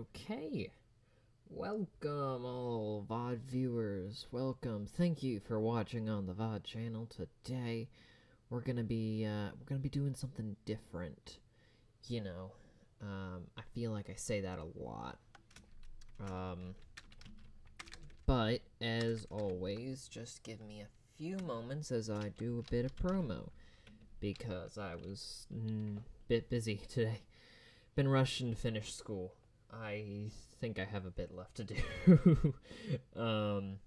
Okay, welcome all VOD viewers. Welcome. Thank you for watching on the VOD channel. Today, we're gonna be doing something different. You know, I feel like I say that a lot. But as always, just give me a few moments as I do a bit of promo because I was a bit busy today. Been rushing to finish school. I think I have a bit left to do. And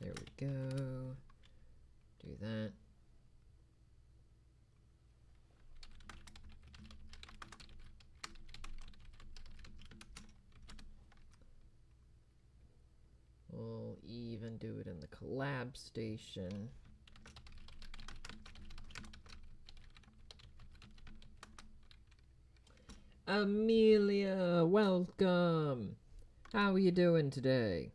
there we go. Do that. We'll even do it in the collab station. Amelia, welcome. How are you doing today?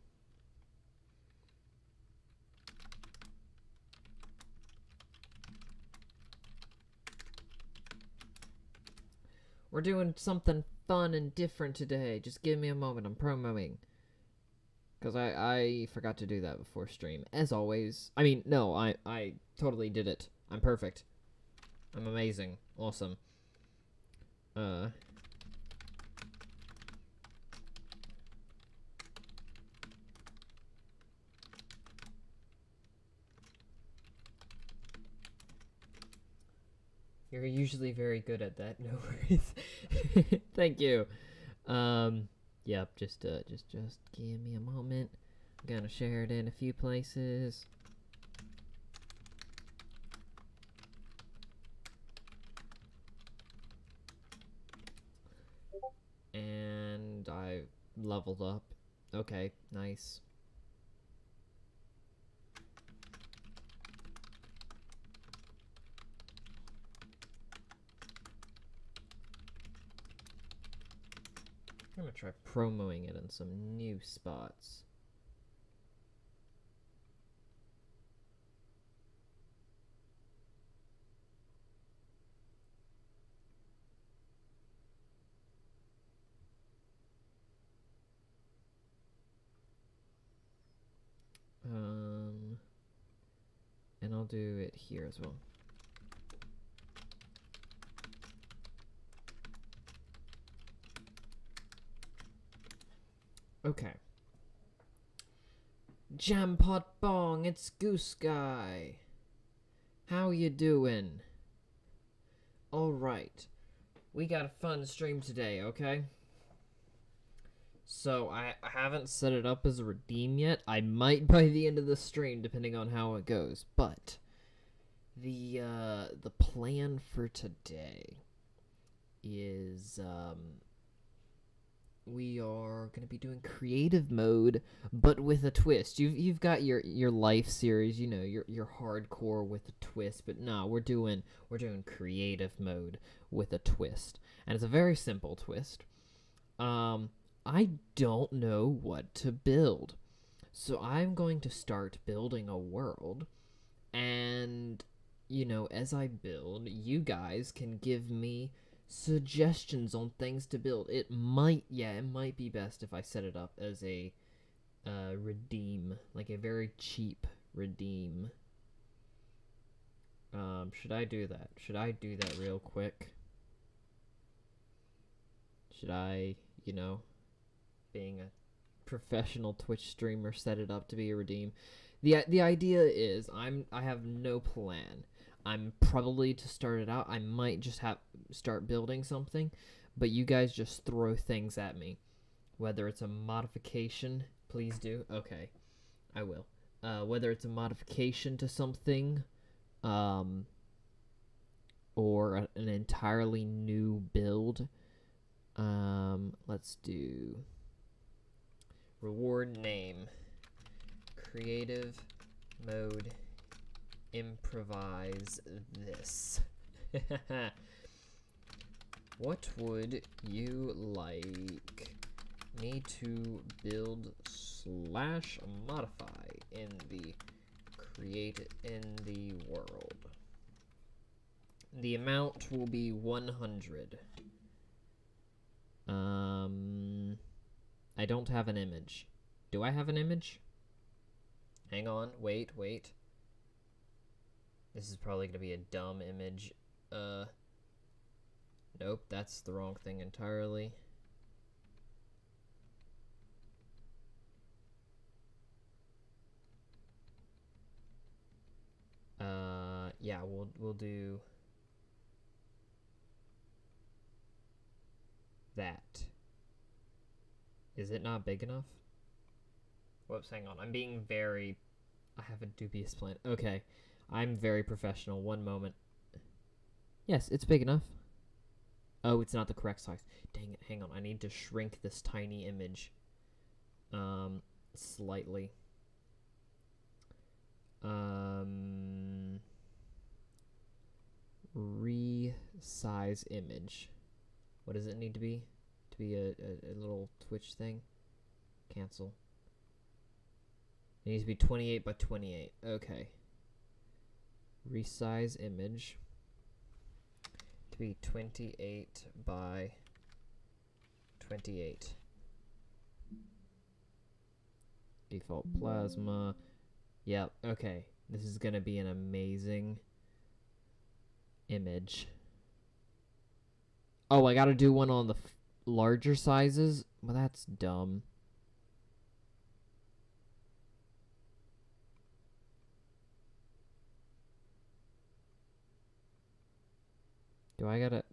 We're doing something fun and different today. Just give me a moment. I'm promoting. Because I forgot to do that before stream. As always. I mean, no, I totally did it. I'm perfect. I'm amazing. Awesome. You're usually very good at that. No worries. Thank you. Yep. Just give me a moment. I'm gonna share it in a few places. And I leveled up. Okay, nice. I'm gonna try promoing it in some new spots. And I'll do it here as well. Okay. Jampot Bong, it's Goose Guy. How you doing? Alright. We got a fun stream today, okay? So, I haven't set it up as a redeem yet. I might by the end of the stream, depending on how it goes. But, the plan for today is, we are going to be doing creative mode, but with a twist. You've got your life series, you know, your hardcore with a twist, but no, we're doing creative mode with a twist. And it's a very simple twist. I don't know what to build. So I'm going to start building a world, and you know, as I build, you guys can give me suggestions on things to build. It might be best if I set it up as a redeem, like a very cheap redeem. Should I do that? Should I do that real quick? Should I, you know, being a professional Twitch streamer, set it up to be a redeem? The idea is I have no plan. I'm probably, to start it out, I might just start building something, but you guys just throw things at me, whether it's a modification Please do. Okay, I will. Whether it's a modification to something, or an entirely new build. Let's do reward name, creative mode, improvise this. What would you like me to build / modify in the world? The amount will be 100. I don't have an image. Do I have an image? Hang on, wait. This is probably gonna be a dumb image. Nope, that's the wrong thing entirely. Yeah, we'll do that. Is it not big enough? Whoops, hang on. I have a dubious plan. Okay, I'm very professional. One moment. Yes, it's big enough. Oh, it's not the correct size. Dang it, hang on. I need to shrink this tiny image. Slightly. Resize image. What does it need to be? To be a little Twitch thing? Cancel. It needs to be 28 by 28. Okay. Resize image to be 28 by 28. Default plasma. Yep, okay. This is gonna be an amazing image. Oh, I gotta do one on the larger sizes? Well, that's dumb. Do I gotta...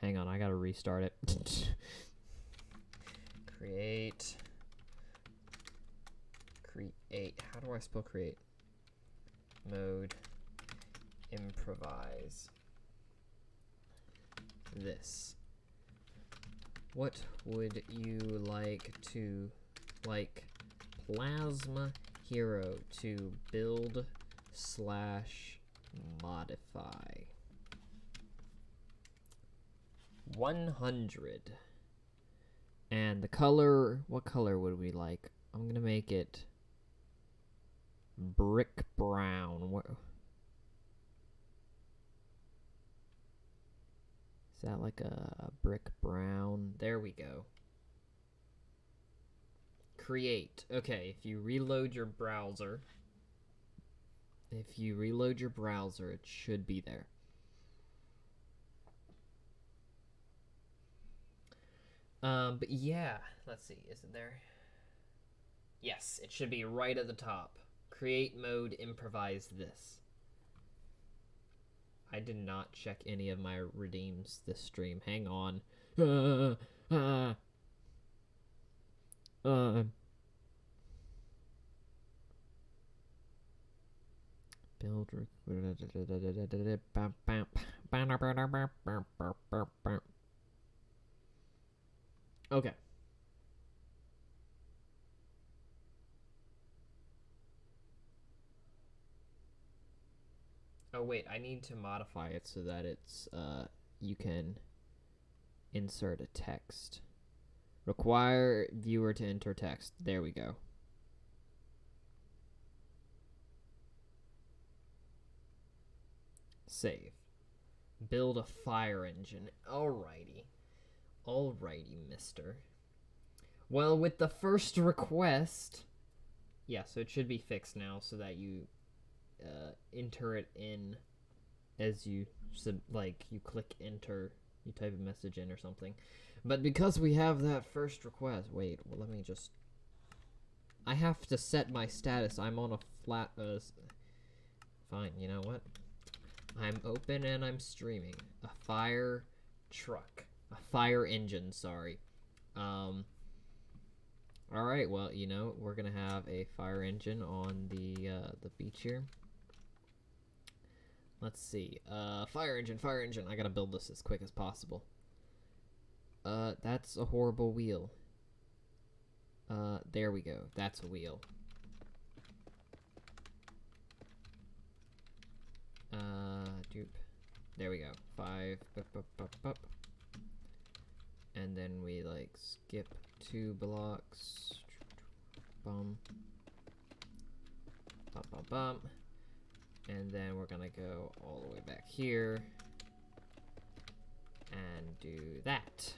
Hang on, I gotta restart it. Create. How do I spell create? Mode improvise this. What would you like PlazmaHero to build / modify? 100. And the color, what color would we like? I'm gonna make it brick brown. Is that like a brick brown? There we go. Create. Okay, if you reload your browser, it should be there. But yeah, let's see, is it there? Yes, it should be right at the top. Create mode improvise this. I did not check any of my redeems this stream. Hang on. Build okay. Oh wait, I need to modify it so that it's you can insert a text. Require viewer to enter text. There we go. Save. Build a fire engine. Alrighty. Alrighty, mister. Well, with the first request... Yeah, so it should be fixed now so that you enter it in as you, you click enter, you type a message in or something. But because we have that first request... Wait, well, let me just... I have to set my status. I'm on a flat... Fine, you know what? I'm open and I'm streaming. A fire truck. A fire engine, sorry. All right, well, you know, we're gonna have a fire engine on the beach here. Let's see. Fire engine, fire engine. I gotta build this as quick as possible. That's a horrible wheel. There we go. That's a wheel. Dupe. There we go. 5. And then we like skip 2 blocks. Bum. Bum bum bum. And then we're gonna go all the way back here and do that.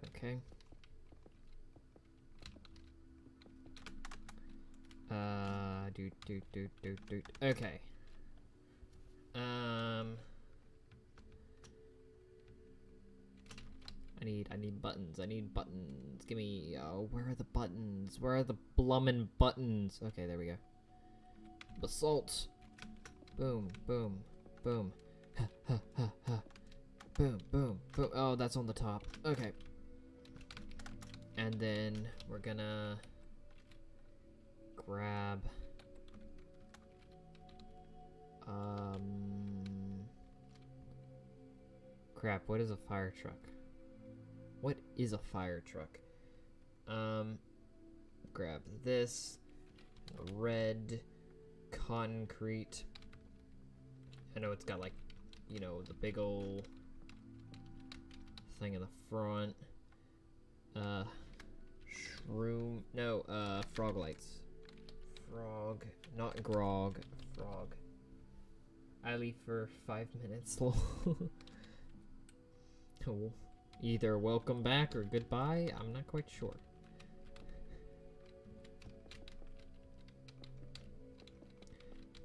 Okay. Okay. I need buttons. I need buttons. Give me, where are the buttons? Where are the blummin' buttons? Okay, there we go. Basalt. Boom, boom, boom. Ha, ha, ha, ha. Boom, boom, boom. Oh, that's on the top. Okay. And then we're gonna grab crap, what is a fire truck? What is a fire truck? Grab this red concrete. I know it's got like, you know, the big old thing in the front. Shroom, no, frog lights. Frog, not grog, frog. I leave for 5 minutes. Oh, either welcome back or goodbye. I'm not quite sure.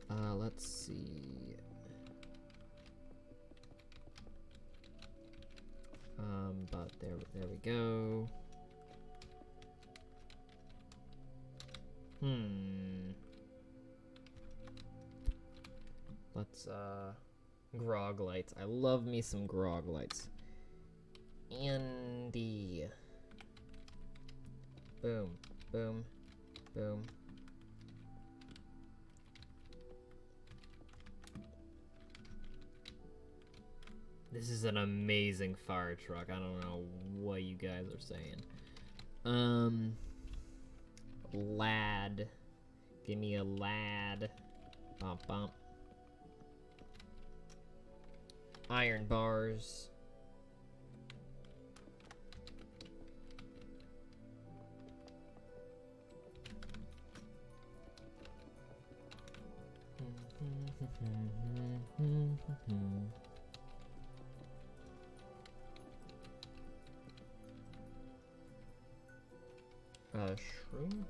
Let's see. But there we go. Let's, grog lights. I love me some grog lights. Andy. Boom, boom, boom. This is an amazing fire truck. I don't know what you guys are saying. Lad. Give me a lad. Bump, bump. Iron bars. Shroom?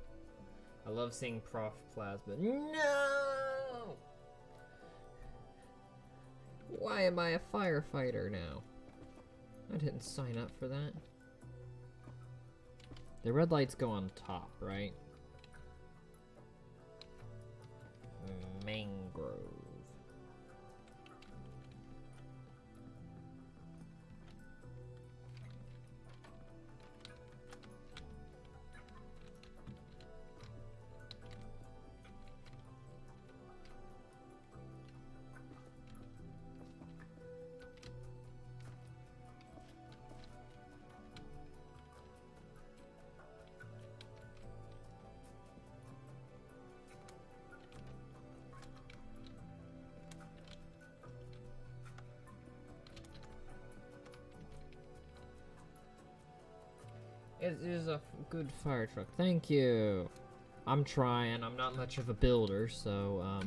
I love seeing Prof Plasma. No! Why am I a firefighter now? I didn't sign up for that. The red lights go on top, right? Mangrove. It is a good fire truck. Thank you. I'm trying. I'm not much of a builder, so,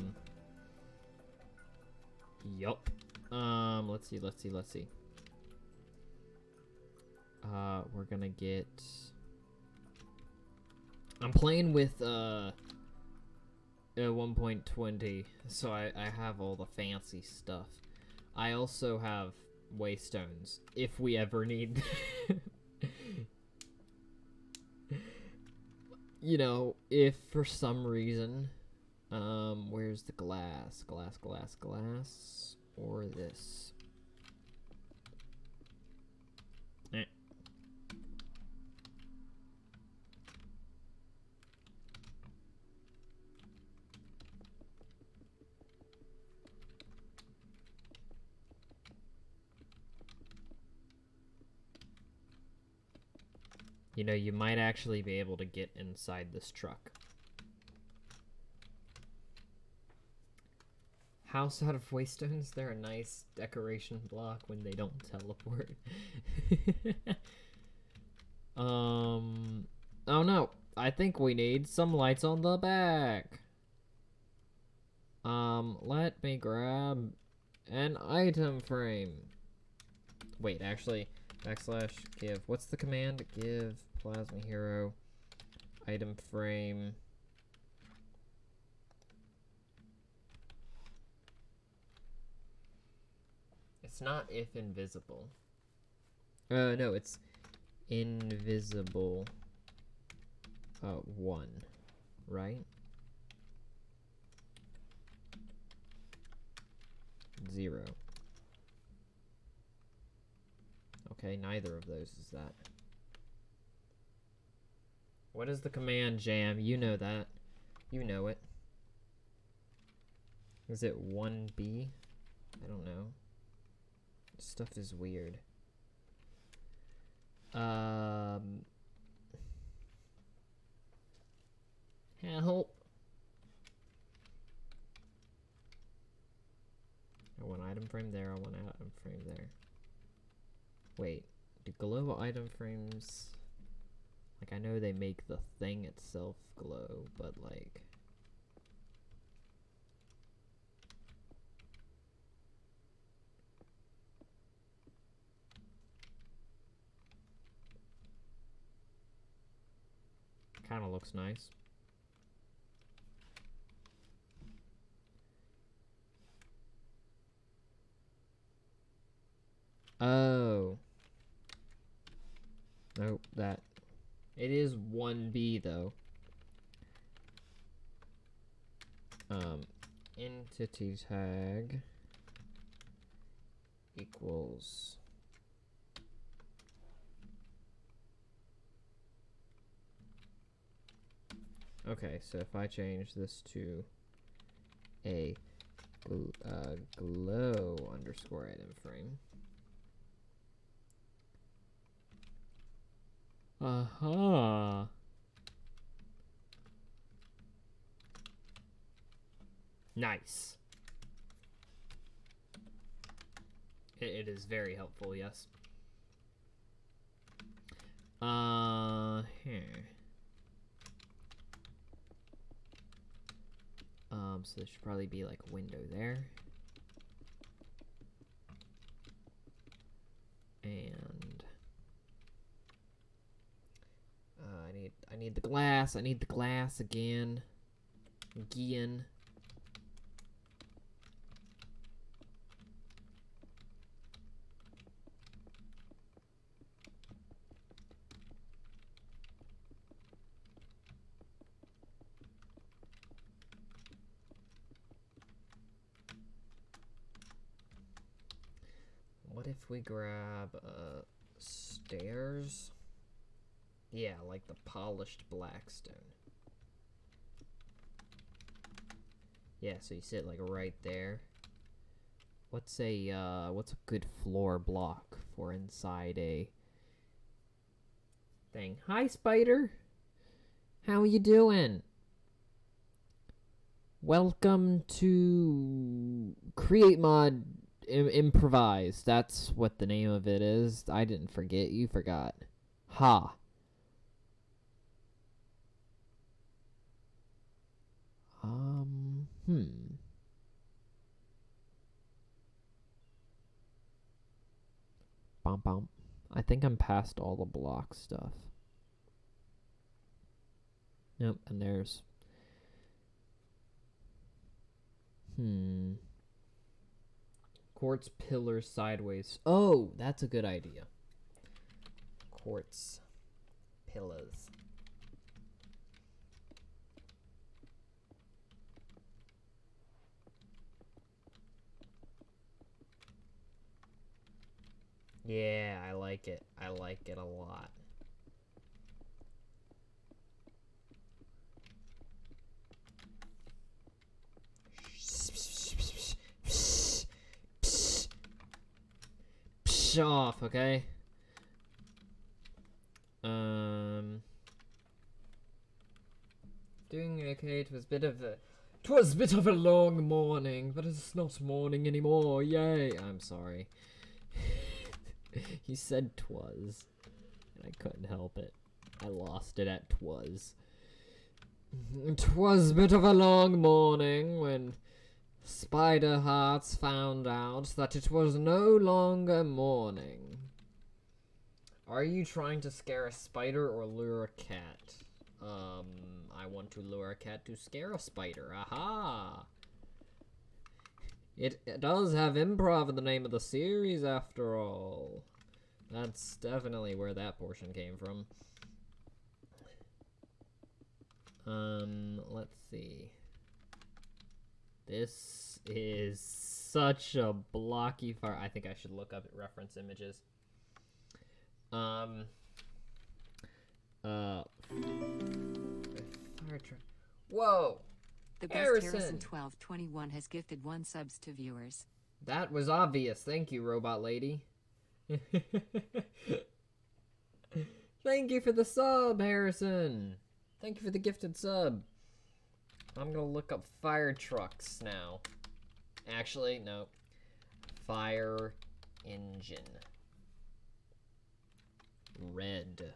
yup. Let's see. We're gonna get... I'm playing with, 1.20, so I have all the fancy stuff. I also have waystones, if we ever need... You know, if for some reason... where's the glass? Glass, or this? Eh. You know, you might actually be able to get inside this truck. House out of waystones, they're a nice decoration block when they don't teleport. Oh no, I think we need some lights on the back. Let me grab an item frame. Wait, actually, /give, what's the command? Give PlazmaHero item frame. It's not if invisible. No, it's invisible 1, right? 0. Okay, neither of those is that. What is the command, Jam? You know that. You know it. Is it 1B? I don't know. This stuff is weird. Help. I want item frame there, I want item frame there. Wait, do glow item frames... Like, I know they make the thing itself glow, but like... Kinda looks nice. Oh. Nope, that. It is 1B though. Entity tag equals okay, so if I change this to a glow underscore item frame. Uh-huh. Nice. It is very helpful, yes. Here. So there should probably be like a window there. And I need the glass. I need the glass again. Again. What if we grab stairs? Yeah, like the polished black stone. Yeah, so you sit like right there. What's a good floor block for inside a thing? Hi, Spider. How you doing? Welcome to Create Mode Improvised. That's what the name of it is. I didn't forget. You forgot. Ha. Bum bum. I think I'm past all the block stuff. Yep, and there's Quartz pillars sideways. Oh, that's a good idea. Quartz pillars. Yeah, I like it. I like it a lot. Off, okay? Doing okay. It was a bit of a long morning, but it's not morning anymore. Yay! I'm sorry. You said 'twas, and I couldn't help it. I lost it at 'twas. 'Twas a bit of a long morning when Spider Hearts found out that it was no longer morning. Are you trying to scare a spider or lure a cat? I want to lure a cat to scare a spider. Aha! It does have improv in the name of the series, after all. That's definitely where that portion came from. Let's see. This is such a blocky fire. I think I should look up reference images. Fire truck. Whoa! The best Harrison 1221 has gifted 1 subs to viewers. That was obvious. Thank you, robot lady. Thank you for the sub, Harrison. Thank you for the gifted sub. I'm gonna look up fire trucks now. Actually, no. Fire engine. Red.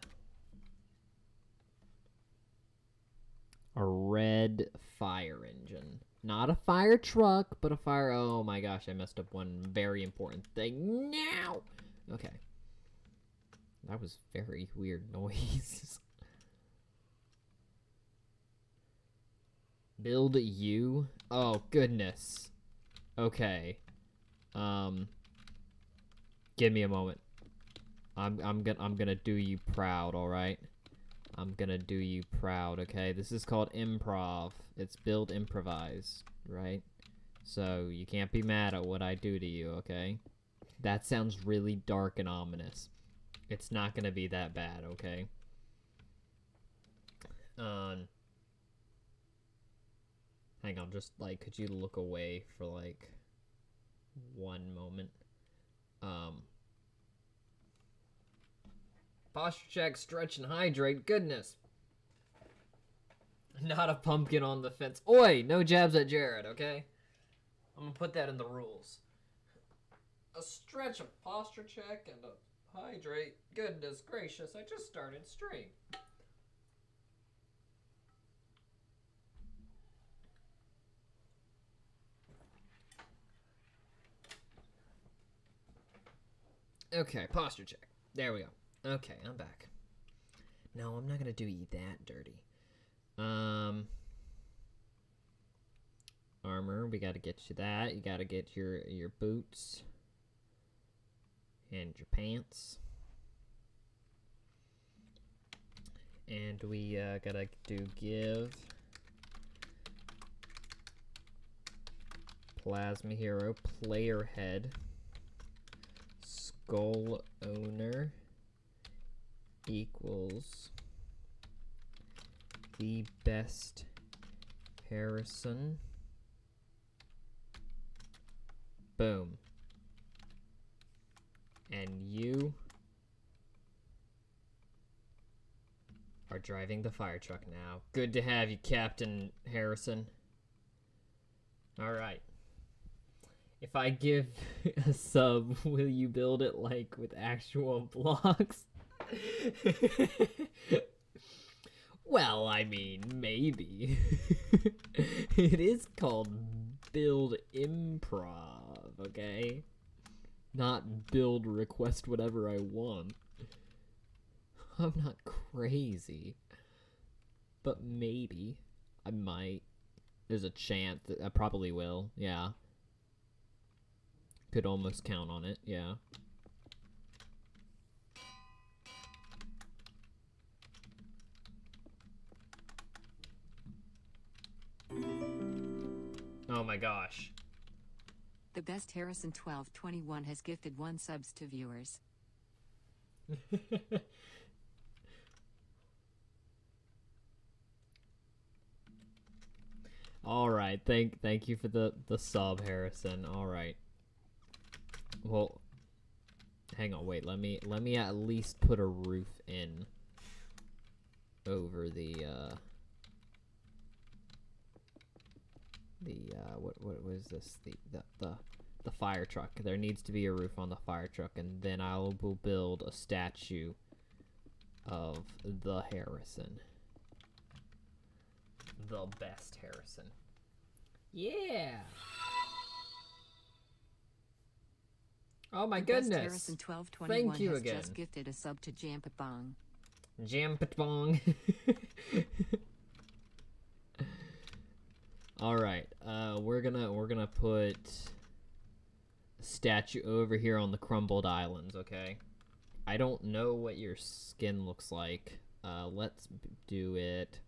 A red fire engine. Not a fire truck, but a fire... Oh my gosh, I messed up one very important thing now! Okay. That was very weird noise. Build you? Oh, goodness. Okay. Give me a moment. I'm gonna do you proud, alright? I'm gonna do you proud, okay? This is called improv. It's build improvised, right? So you can't be mad at what I do to you, okay? That sounds really dark and ominous. It's not gonna be that bad, okay? Hang on, just like, could you look away for like 1 moment? Posture check, stretch, and hydrate. Goodness. Not a pumpkin on the fence. Oi, no jabs at Jared, okay? I'm gonna put that in the rules. A stretch, a posture check, and a hydrate. Goodness gracious, I just started stream. Okay, posture check. There we go. Okay, I'm back. No, I'm not gonna do you that dirty. Armor, we gotta get you that. You gotta get your boots. And your pants. And we gotta give PlazmaHero player head. Skull owner equals the best Harrison. Boom. And you are driving the fire truck now. Good to have you, Captain Harrison. All right. If I give a sub, will you build it like with actual blocks? Well, I mean, maybe. It is called build improv, okay? Not build request whatever I want. I'm not crazy. But maybe I might. There's a chance that I probably will. Yeah. Could almost count on it. Yeah. Oh my gosh. The best Harrison 1221 has gifted 1 subs to viewers. All right. Thank you for the sub, Harrison. All right. Well, hang on. Wait. Let me at least put a roof in over the what was this, the fire truck. There needs to be a roof on the fire truck, and then I will build a statue of the Harrison, the best Harrison. Yeah. Oh my goodness. Harrison 1221 Thank you has again. just gifted a sub to Jampatbong. Jampatbong. All right, we're gonna put a statue over here on the crumbled islands. Okay, I don't know what your skin looks like. Let's do it.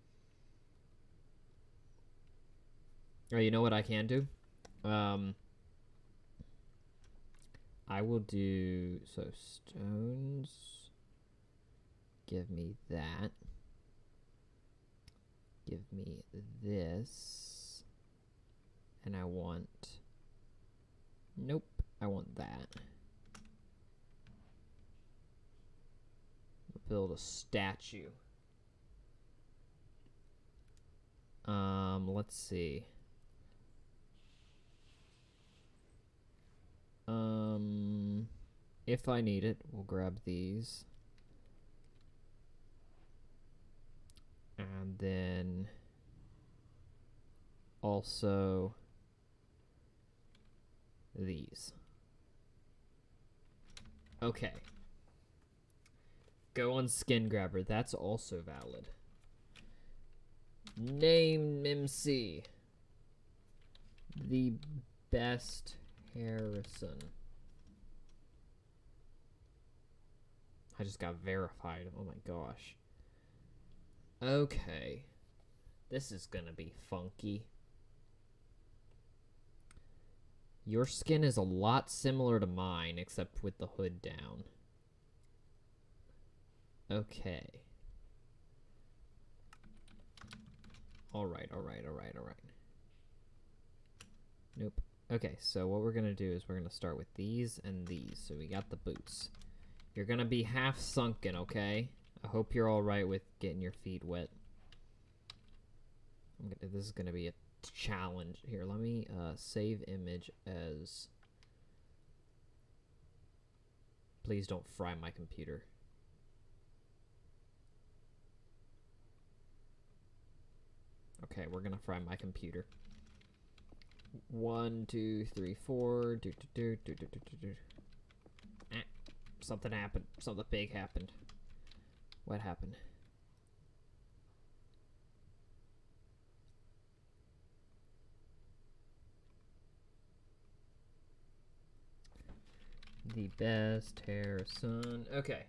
Oh, you know what I can do? I will do so stones. Give me that. Give me this. And I want... Nope, I want that. Build a statue. Let's see. If I need it, we'll grab these. And then also these. Okay. Go on skin grabber. That's also valid. Name MC. The best Harrison. I just got verified. Oh my gosh. Okay. This is gonna be funky. Your skin is a lot similar to mine, except with the hood down. Okay. Alright. Nope. Okay, so what we're gonna do is we're gonna start with these and these. So we got the boots. You're gonna be half sunken, okay? I hope you're alright with getting your feet wet. This is gonna be a challenge. Here, let me save image as... Please don't fry my computer. Okay, we're gonna fry my computer. 1, 2, 3, 4. Something happened. Something big happened. What happened? The best Harrison. Okay.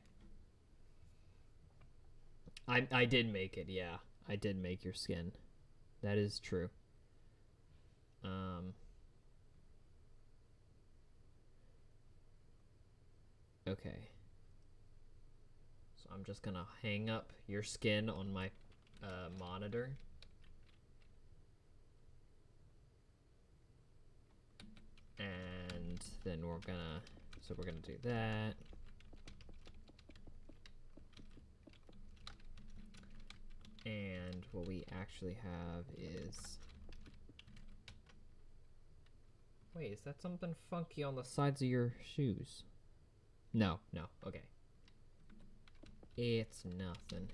I did make it, yeah. I did make your skin. That is true. Okay. So I'm just gonna hang up your skin on my monitor. And then we're gonna do that. And what we actually have is... Wait, is that something funky on the sides of your shoes? No, okay. It's nothing.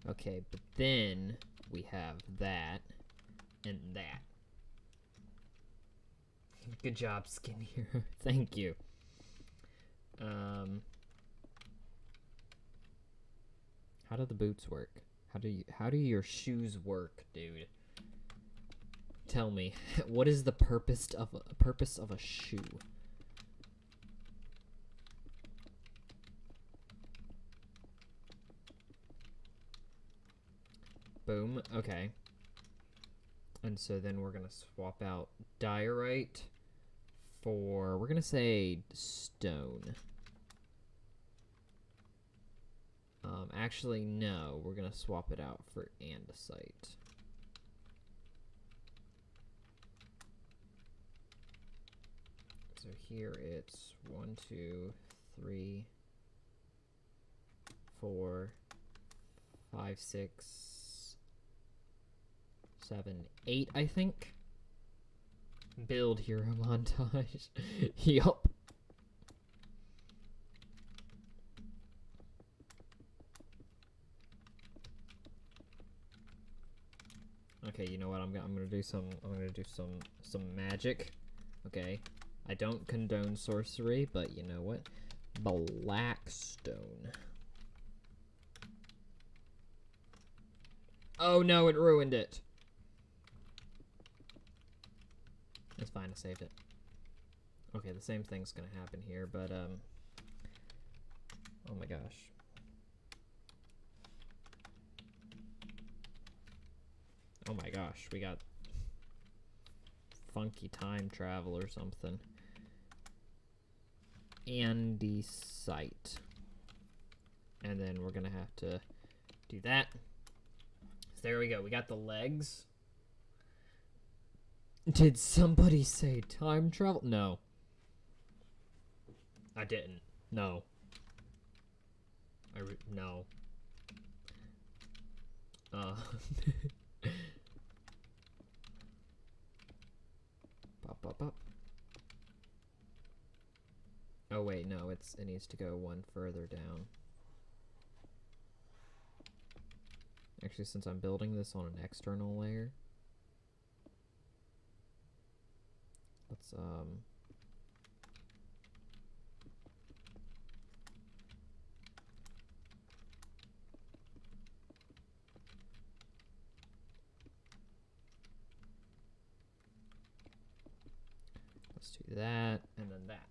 Okay, but then we have that and that. Good job, Skin Hero. Thank you. How do the boots work? How do your shoes work, dude? Tell me, what is the purpose of a shoe? Boom. Okay. And so then we're gonna swap out diorite for, we're gonna say stone. Actually, no, we're gonna swap it out for andesite. So here it's 1, 2, 3, 4, 5, 6, 7, 8, I think. Build hero montage. Yup. Okay, you know what? I'm gonna do some magic. Okay, I don't condone sorcery, but you know what? Black stone. Oh no, it ruined it. It's fine, I saved it. Okay, the same thing's gonna happen here, but oh my gosh. Oh my gosh, we got funky time travel or something. Andesite. And then we're gonna have to do that. So there we go, we got the legs. Did somebody say time travel? No. I didn't. No. No. Pop. Oh wait, no, it needs to go one further down. Actually, since I'm building this on an external layer, let's do that, and then that.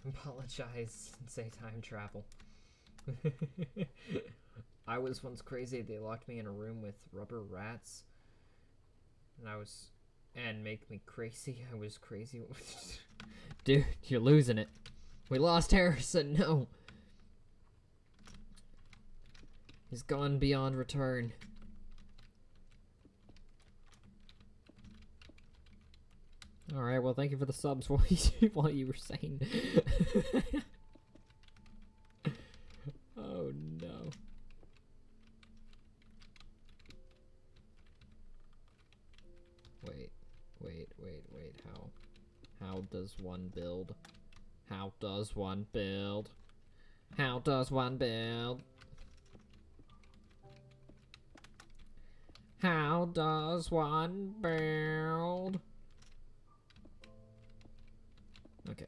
Apologize and say time travel. I was once crazy. They locked me in a room with rubber rats, and make me crazy. I was crazy. Dude, you're losing it. We lost Harrison. No. He's gone beyond return. Alright, well, thank you for the subs while you were saying. Oh, no. Wait. How does one build? How does one build? How does one build? How does one build? Okay.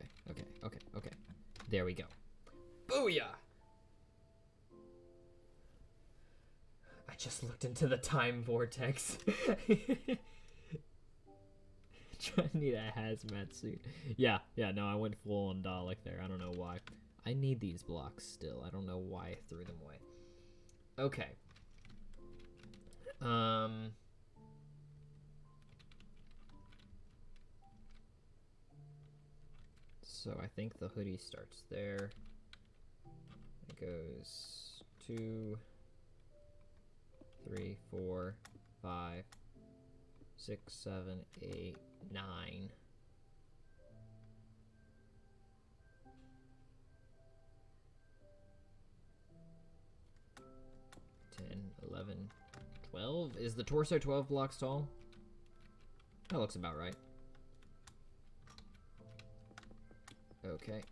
There we go. Booyah! I just looked into the time vortex. I need a hazmat suit. Yeah, no, I went full on Dalek there. I don't know why. I need these blocks still. I don't know why I threw them away. Okay. So I think the hoodie starts there. It goes 2, 3, 4, 5, 6, 7, 8, 9. 10, 11, 12. Is the torso 12 blocks tall? That looks about right. Okay.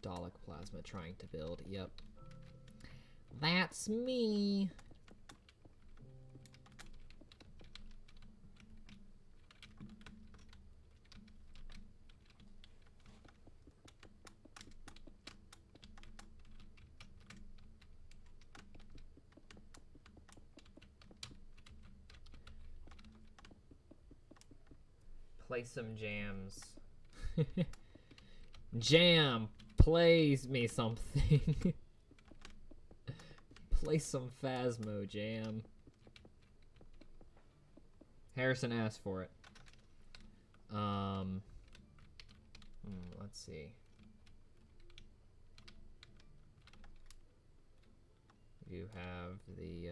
Dalek plasma trying to build. Yep. That's me. Play some jams. Jam, plays me something. Play some Phasmo, Jam. Harrison asked for it. Let's see. You have the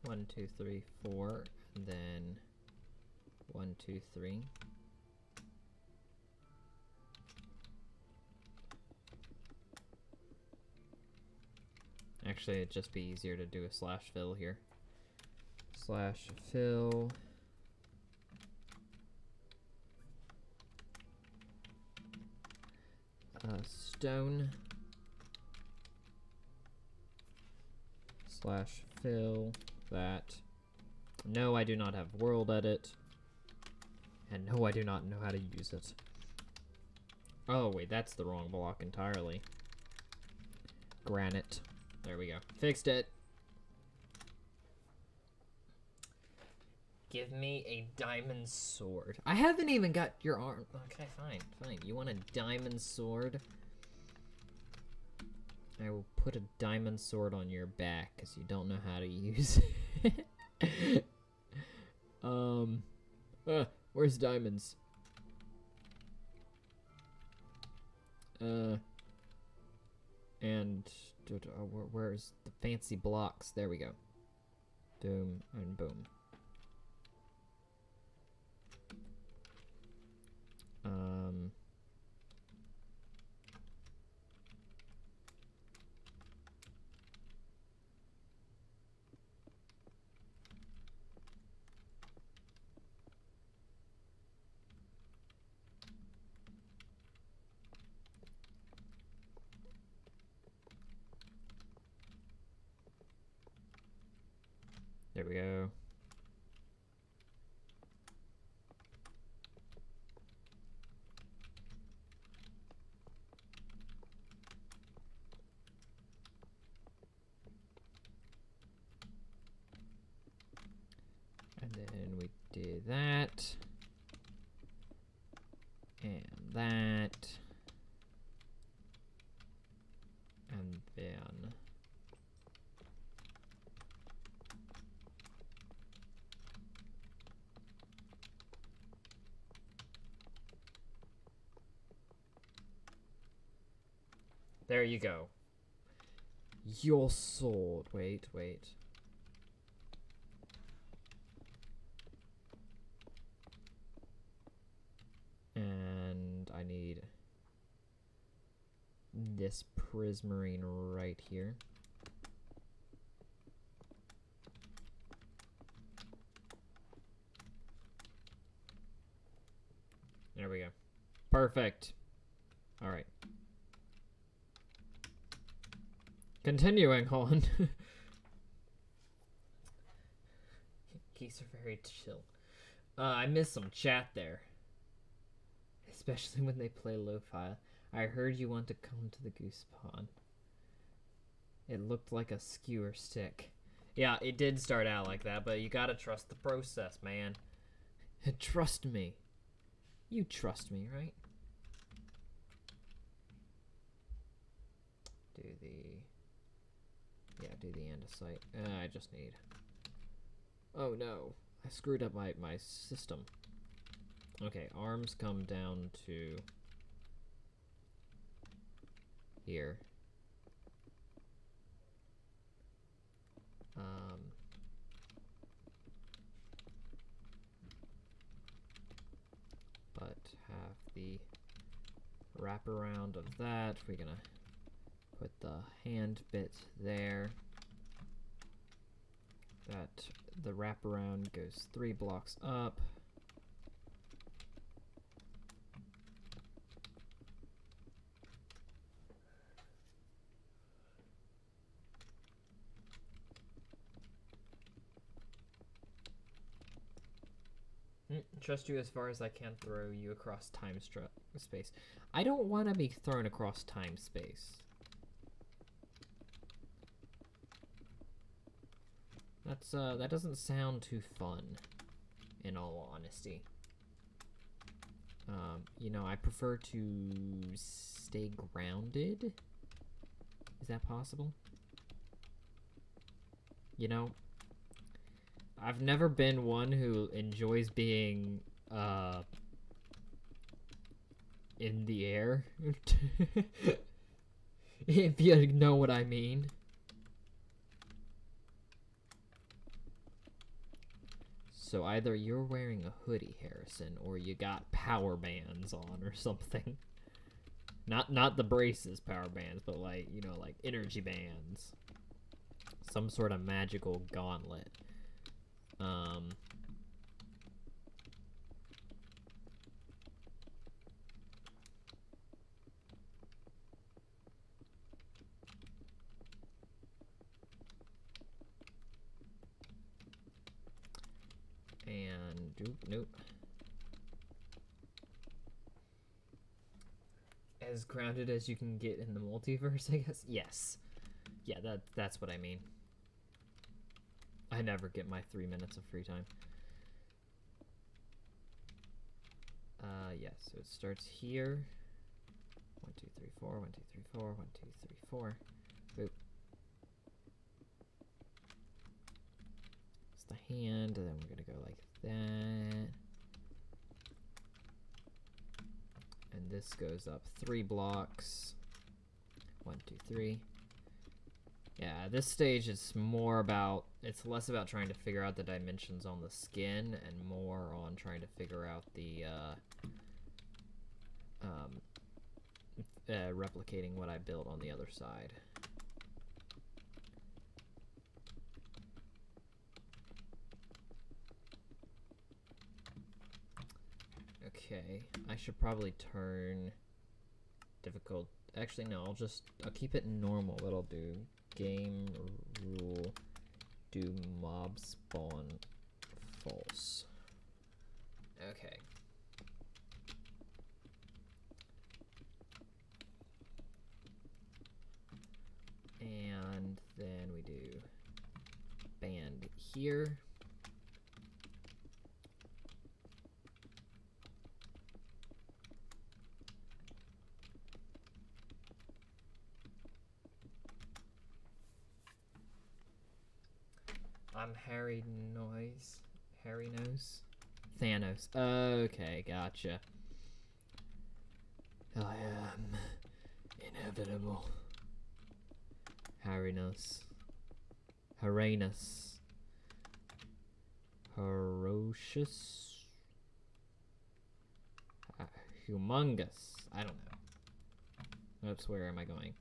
1, 2, 3, 4, and then 1, 2, 3. Actually, it'd just be easier to do a slash fill here. Slash fill. Stone. Slash fill that. No, I do not have world edit. And no, I do not know how to use it. Oh, wait, that's the wrong block entirely. Granite. There we go. Fixed it. Give me a diamond sword. I haven't even got your arm. Okay, fine, fine. You want a diamond sword? I will put a diamond sword on your back because you don't know how to use it. Where's diamonds? And where's the fancy blocks? There we go. Boom and boom. There we go. And then we do that. And that. And then... there you go. Your sword. Wait, wait. And I need this prismarine right here. There we go. Perfect. All right. Continuing on. Geese are very chill. I missed some chat there. Especially when they play lo-fi. I heard you want to come to the goose pond. It looked like a skewer stick. Yeah, it did start out like that, but you gotta trust the process, man. Trust me. You trust me, right? Do the andesite. I just need... oh no, I screwed up my system. Okay, arms come down to here. But have the wraparound of that. We're gonna put the hand bit there. That the wraparound goes 3 blocks up. trust you as far as I can throw you across space. I don't want to be thrown across time-space. That doesn't sound too fun, in all honesty. You know, I prefer to stay grounded. Is that possible? You know, I've never been one who enjoys being, in the air. If you know what I mean. So either you're wearing a hoodie, Harrison, or you got power bands on or something. Not the braces power bands, but like, you know, like energy bands. Some sort of magical gauntlet. And nope. As grounded as you can get in the multiverse, I guess. Yes. Yeah, that's what I mean. I never get my 3 minutes of free time. Yes, so it starts here. 1, 2, 3, 4, 1, 2, 3, 4, 1, 2, 3, 4. Boop. It's the hand, and then we're gonna go like that. And this goes up 3 blocks. 1, 2, 3. Yeah, this stage is more about, it's less about trying to figure out the dimensions on the skin and more on trying to figure out the, replicating what I built on the other side. Okay, I should probably turn difficult. Actually, no, I'll keep it normal. What I'll do, game rule, do mob spawn false. Okay. And then we do band here. I'm Harry Nose. Thanos. Okay, gotcha. I am inevitable. Harriness. Harranus. Ferocious. Humongous. I don't know. Oops, where am I going?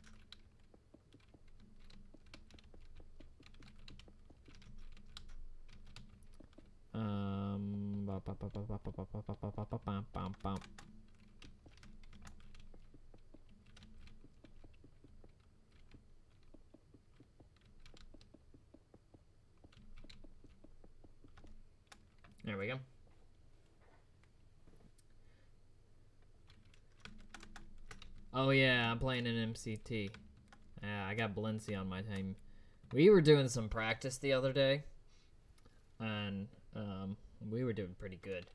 There we go. Oh yeah, I'm playing an MCT. Yeah, I got Balenci on my team. We were doing some practice the other day, and we were doing pretty good.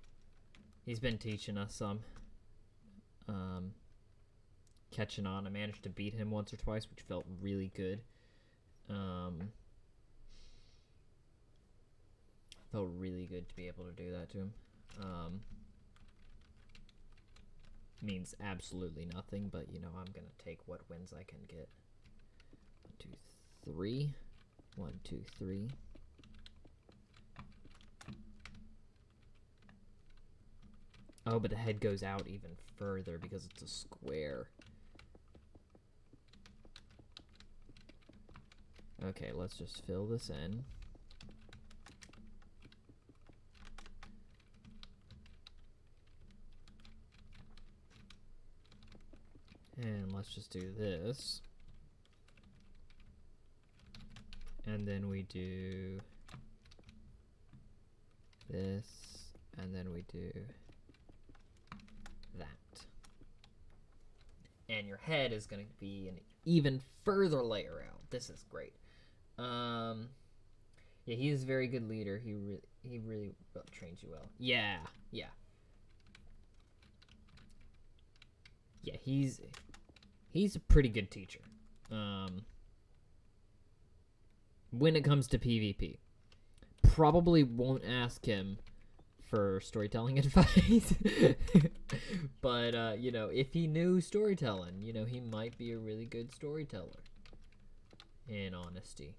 He's been teaching us some. Catching on. I managed to beat him once or twice, which felt really good. Felt really good to be able to do that to him. Means absolutely nothing, but you know, I'm gonna take what wins I can get. 1, 2, 3. 1, 2, 3. Oh, but the head goes out even further because it's a square. Okay, let's just fill this in. And let's just do this. And then we do this and then we do that. And your head is going to be an even further layer out. This is great. Yeah, he is a very good leader. He really trains you well. Yeah. Yeah, he's a pretty good teacher. When it comes to PvP. Probably won't ask him for storytelling advice. But, you know, if he knew storytelling, you know, he might be a really good storyteller. In honesty.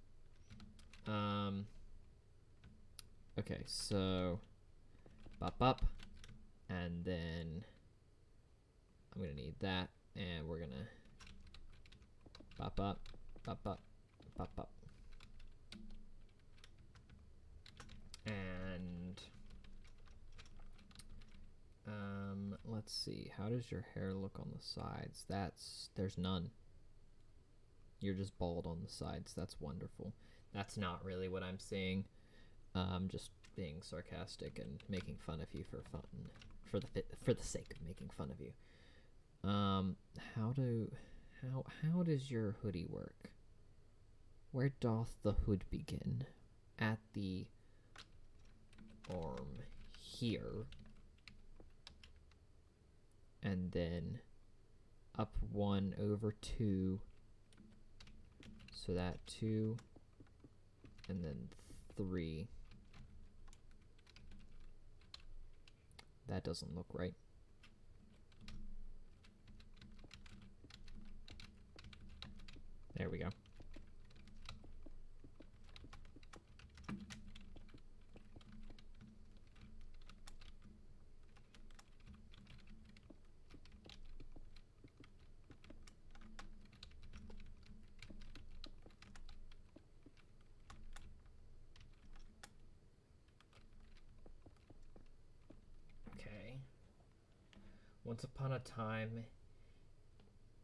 Okay, so up, and then I'm gonna need that, and we're gonna up, and let's see, how does your hair look on the sides? There's none. You're just bald on the sides. That's wonderful. That's not really what I'm seeing. I'm just being sarcastic and making fun of you for fun, for the sake of making fun of you. How does your hoodie work? Where doth the hood begin? At the arm here, and then up 1 over 2. So that 2, and then 3. That doesn't look right. There we go. Once upon a time,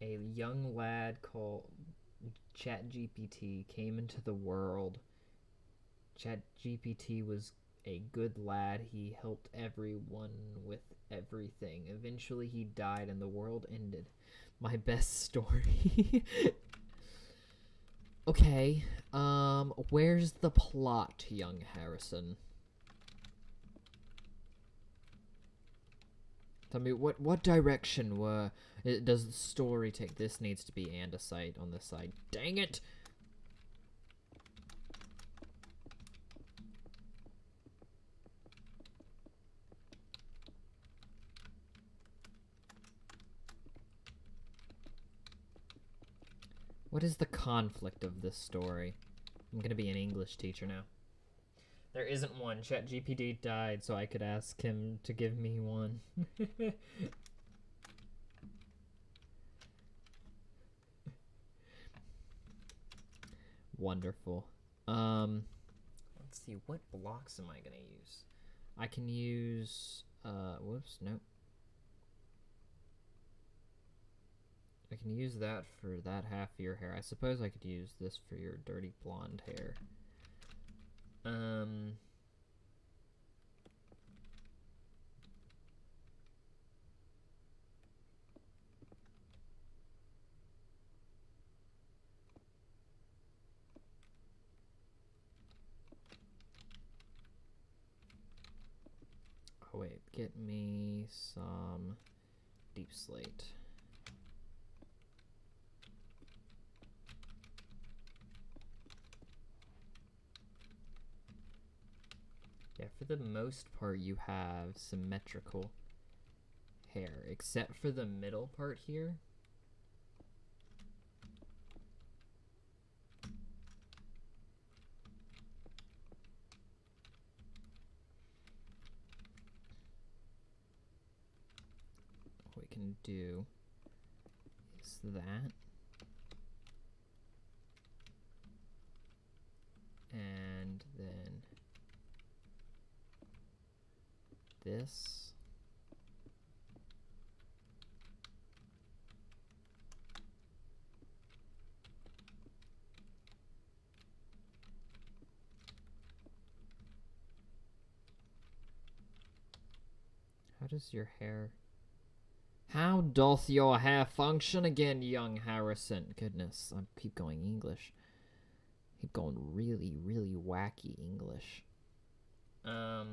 a young lad called ChatGPT came into the world. ChatGPT was a good lad. He helped everyone with everything. Eventually he died and the world ended. My best story. Okay, where's the plot, young Harrison? Tell me, what direction does the story take? This needs to be andesite on this side. Dang it! What is the conflict of this story? I'm gonna be an English teacher now. There isn't one. ChatGPT died, so I could ask him to give me one. Wonderful. Let's see, what blocks am I gonna use? I can use, whoops, nope. I can use that for that half of your hair. I suppose I could use this for your dirty blonde hair. Oh wait, get me some deep slate. Yeah, for the most part you have symmetrical hair, except for the middle part here. What we can do is that. And then this. How does your hair... How doth your hair function again, young Harrison? Goodness, I keep going English. Keep going really, really wacky English. I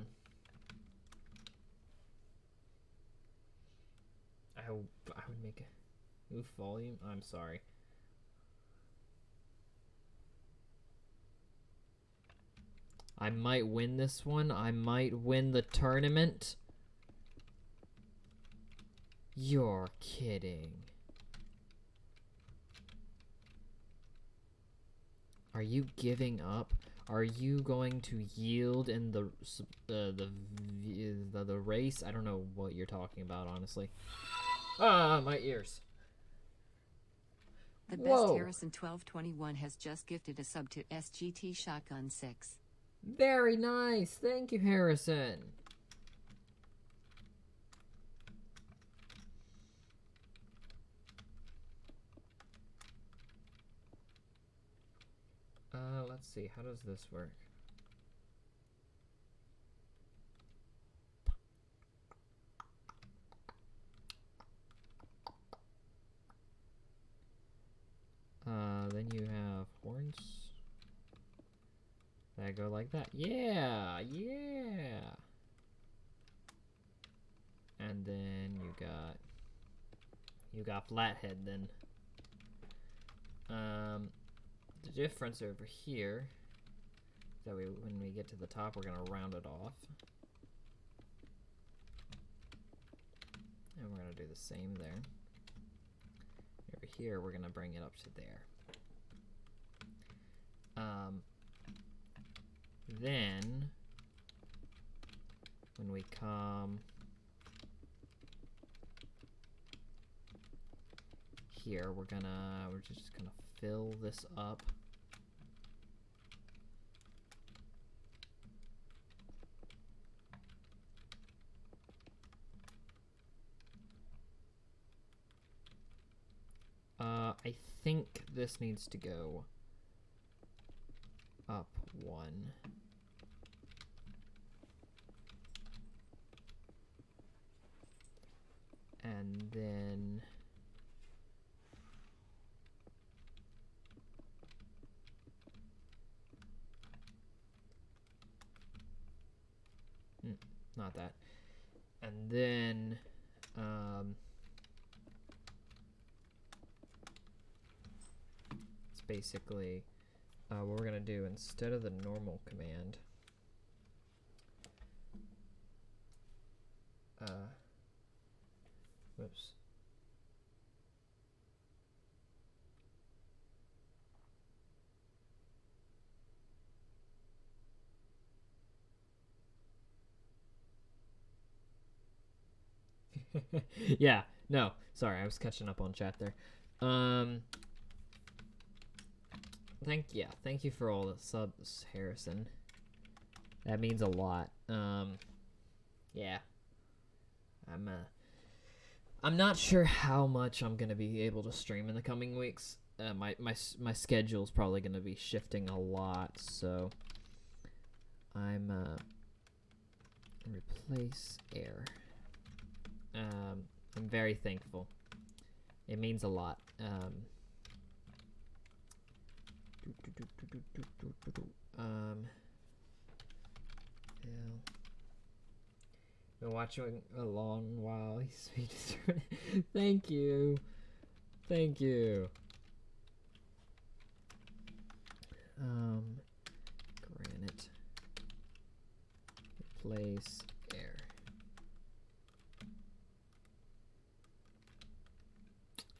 would make a move volume. I'm sorry. I might win this one. I might win the tournament. You're kidding. Are you giving up? Are you going to yield in the race? I don't know what you're talking about, honestly. Ah, my ears. The best Harrison 1221 has just gifted a sub to SGT Shotgun 6. Very nice. Thank you, Harrison. Let's see. How does this work? Then you have horns that go like that. Yeah, yeah. And then you got flathead then. The difference over here is that when we get to the top, we're gonna round it off. And we're gonna do the same there. Over here, we're gonna bring it up to there. Then when we come here, we're just gonna fill this up. I think this needs to go up one. And then not that. And then it's basically what we're gonna do instead of the normal command. Whoops. Yeah, no, sorry, I was catching up on chat there. Thank you for all the subs, Harrison. That means a lot. Yeah. I'm not sure how much I'm gonna be able to stream in the coming weeks. My schedule's probably gonna be shifting a lot, so I'm replace air. I'm very thankful. It means a lot. Been watching a long while. Thank you. Thank you. Granite. Replace air.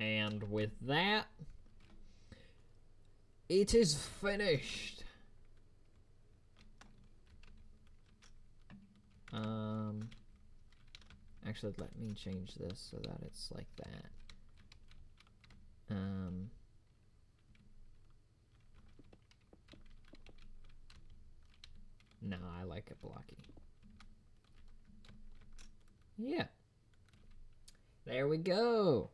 And with that, it is finished. Actually, let me change this so that it's like that. No, I like it blocky. Yeah. There we go.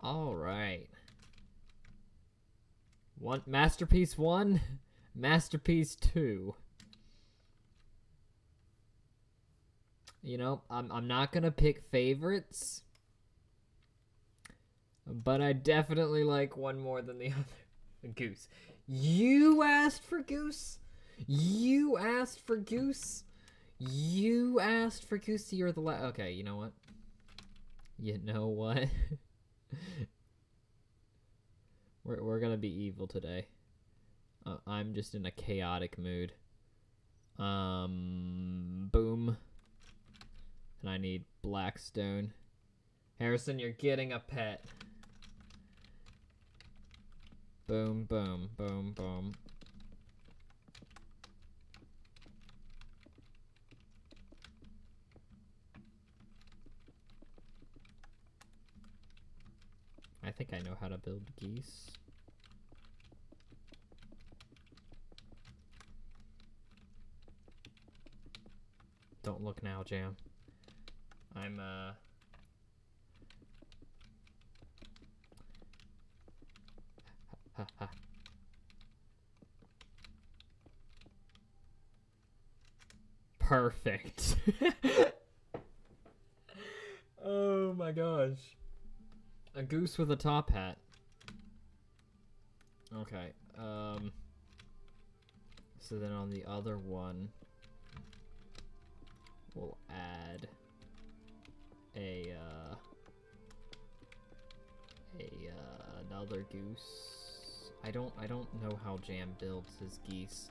All right. Masterpiece 1, Masterpiece 2. You know, I'm not gonna pick favorites, but I definitely like one more than the other. Goose. You asked for Goose? You asked for Goose? You asked for Goose, you're the okay, you know what? You know what? We're gonna be evil today. I'm just in a chaotic mood. Boom. And I need Blackstone. Harrison, you're getting a pet. Boom, boom, boom, boom. I think I know how to build geese. Don't look now, Jam. I'm, Ha ha. Perfect. Oh my gosh. A goose with a top hat. Okay. So then on the other one, we'll add another goose. I don't know how Jam builds his geese.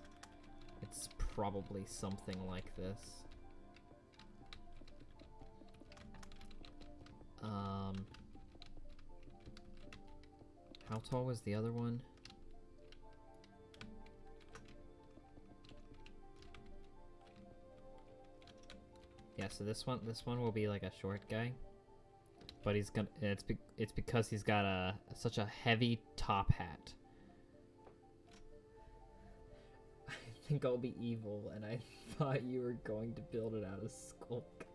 It's probably something like this. How tall was the other one? Yeah, so this one will be like a short guy, but he's gonna. It's because he's got such a heavy top hat. I think I'll be evil, and I thought you were going to build it out of Skulk.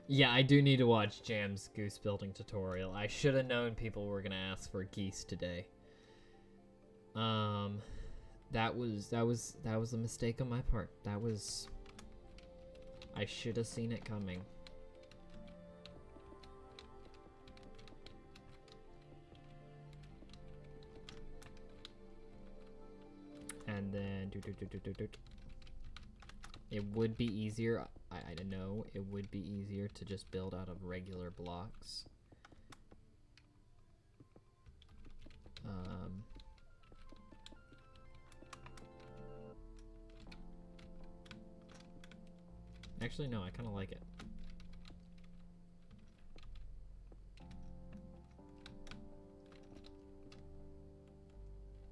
Yeah, I do need to watch Jam's goose building tutorial. I should have known people were gonna ask for geese today. That was a mistake on my part. I should have seen it coming. And then it would be easier. I don't know. It would be easier to just build out of regular blocks. Actually, no. I kind of like it.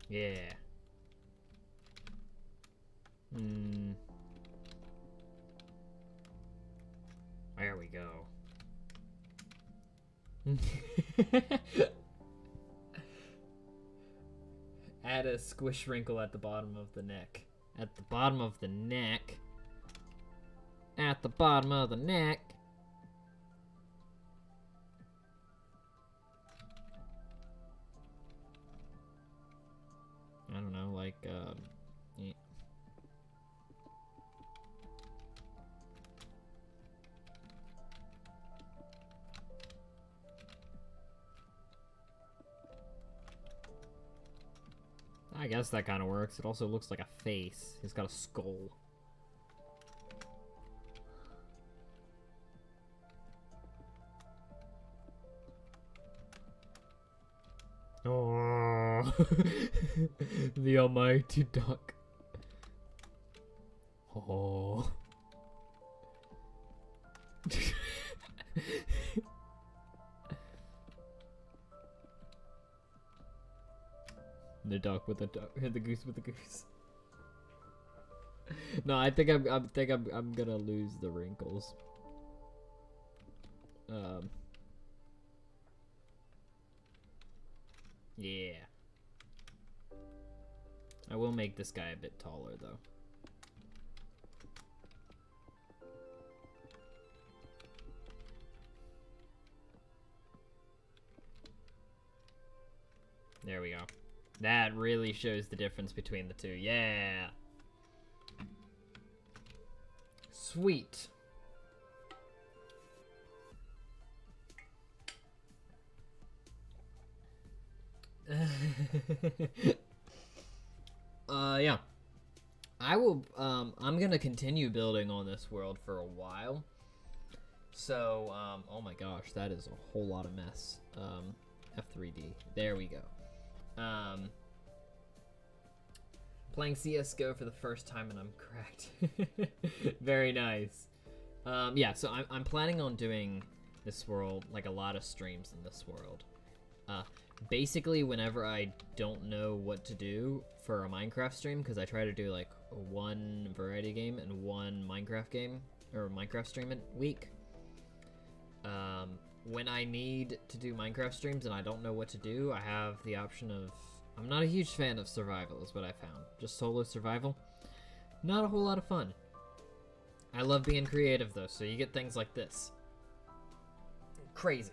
Yeah. There we go. Add a squish wrinkle at the bottom of the neck. At the bottom of the neck. At the bottom of the neck. I don't know, like, yeah. I guess that kind of works. It also looks like a face. He's got a skull. Oh, the almighty duck. Oh. The duck with the duck, the goose with the goose. No, I think I'm gonna lose the wrinkles. Yeah. I will make this guy a bit taller though. There we go. That really shows the difference between the two. Yeah. Sweet. Yeah. I will, I'm gonna continue building on this world for a while. So, oh my gosh, that is a whole lot of mess. F3D. There we go. Playing CSGO for the first time and I'm cracked. Very nice. Yeah, so I'm planning on doing this world, like a lot of streams in this world. Basically, whenever I don't know what to do for a Minecraft stream, because I try to do like one variety game and one Minecraft game, or Minecraft stream a week. When I need to do Minecraft streams and I don't know what to do, I have the option of... I'm not a huge fan of survival, is what I found. Just solo survival. Not a whole lot of fun. I love being creative, though, so you get things like this. Crazy.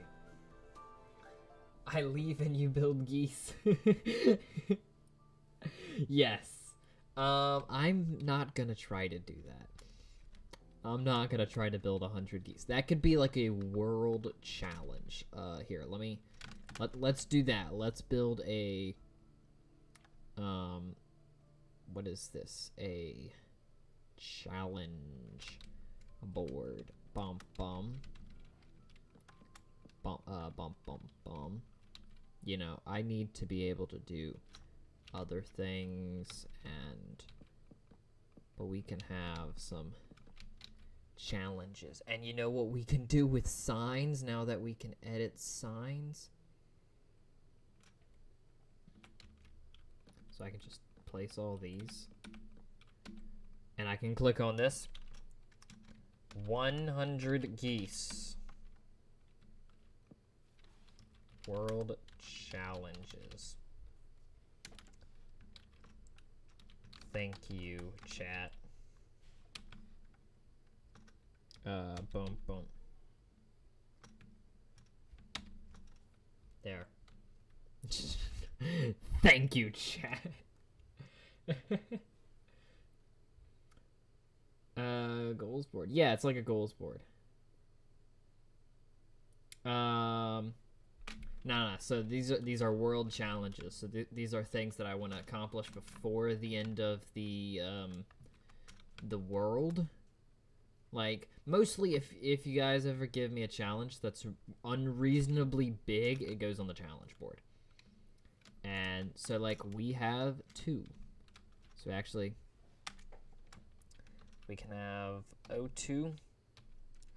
I leave and you build geese. Yes. I'm not gonna try to do that. I'm not gonna try to build 100 geese. That could be like a world challenge. Here, let's do that. Let's build a, what is this? A challenge board. Bum bum. Bum bum bum bum. You know, I need to be able to do other things, but we can have some challenges. And you know what we can do with signs now that we can edit signs? So I can just place all these. And I can click on this. 100 geese. World challenges. Thank you, chat. Boom, boom. There. Thank you, chat. Goals board. Yeah, it's like a goals board. No. So these are world challenges. So these are things that I want to accomplish before the end of the world. Like, mostly if you guys ever give me a challenge that's unreasonably big, it goes on the challenge board. And so, like, we have 2. So actually, we can have 02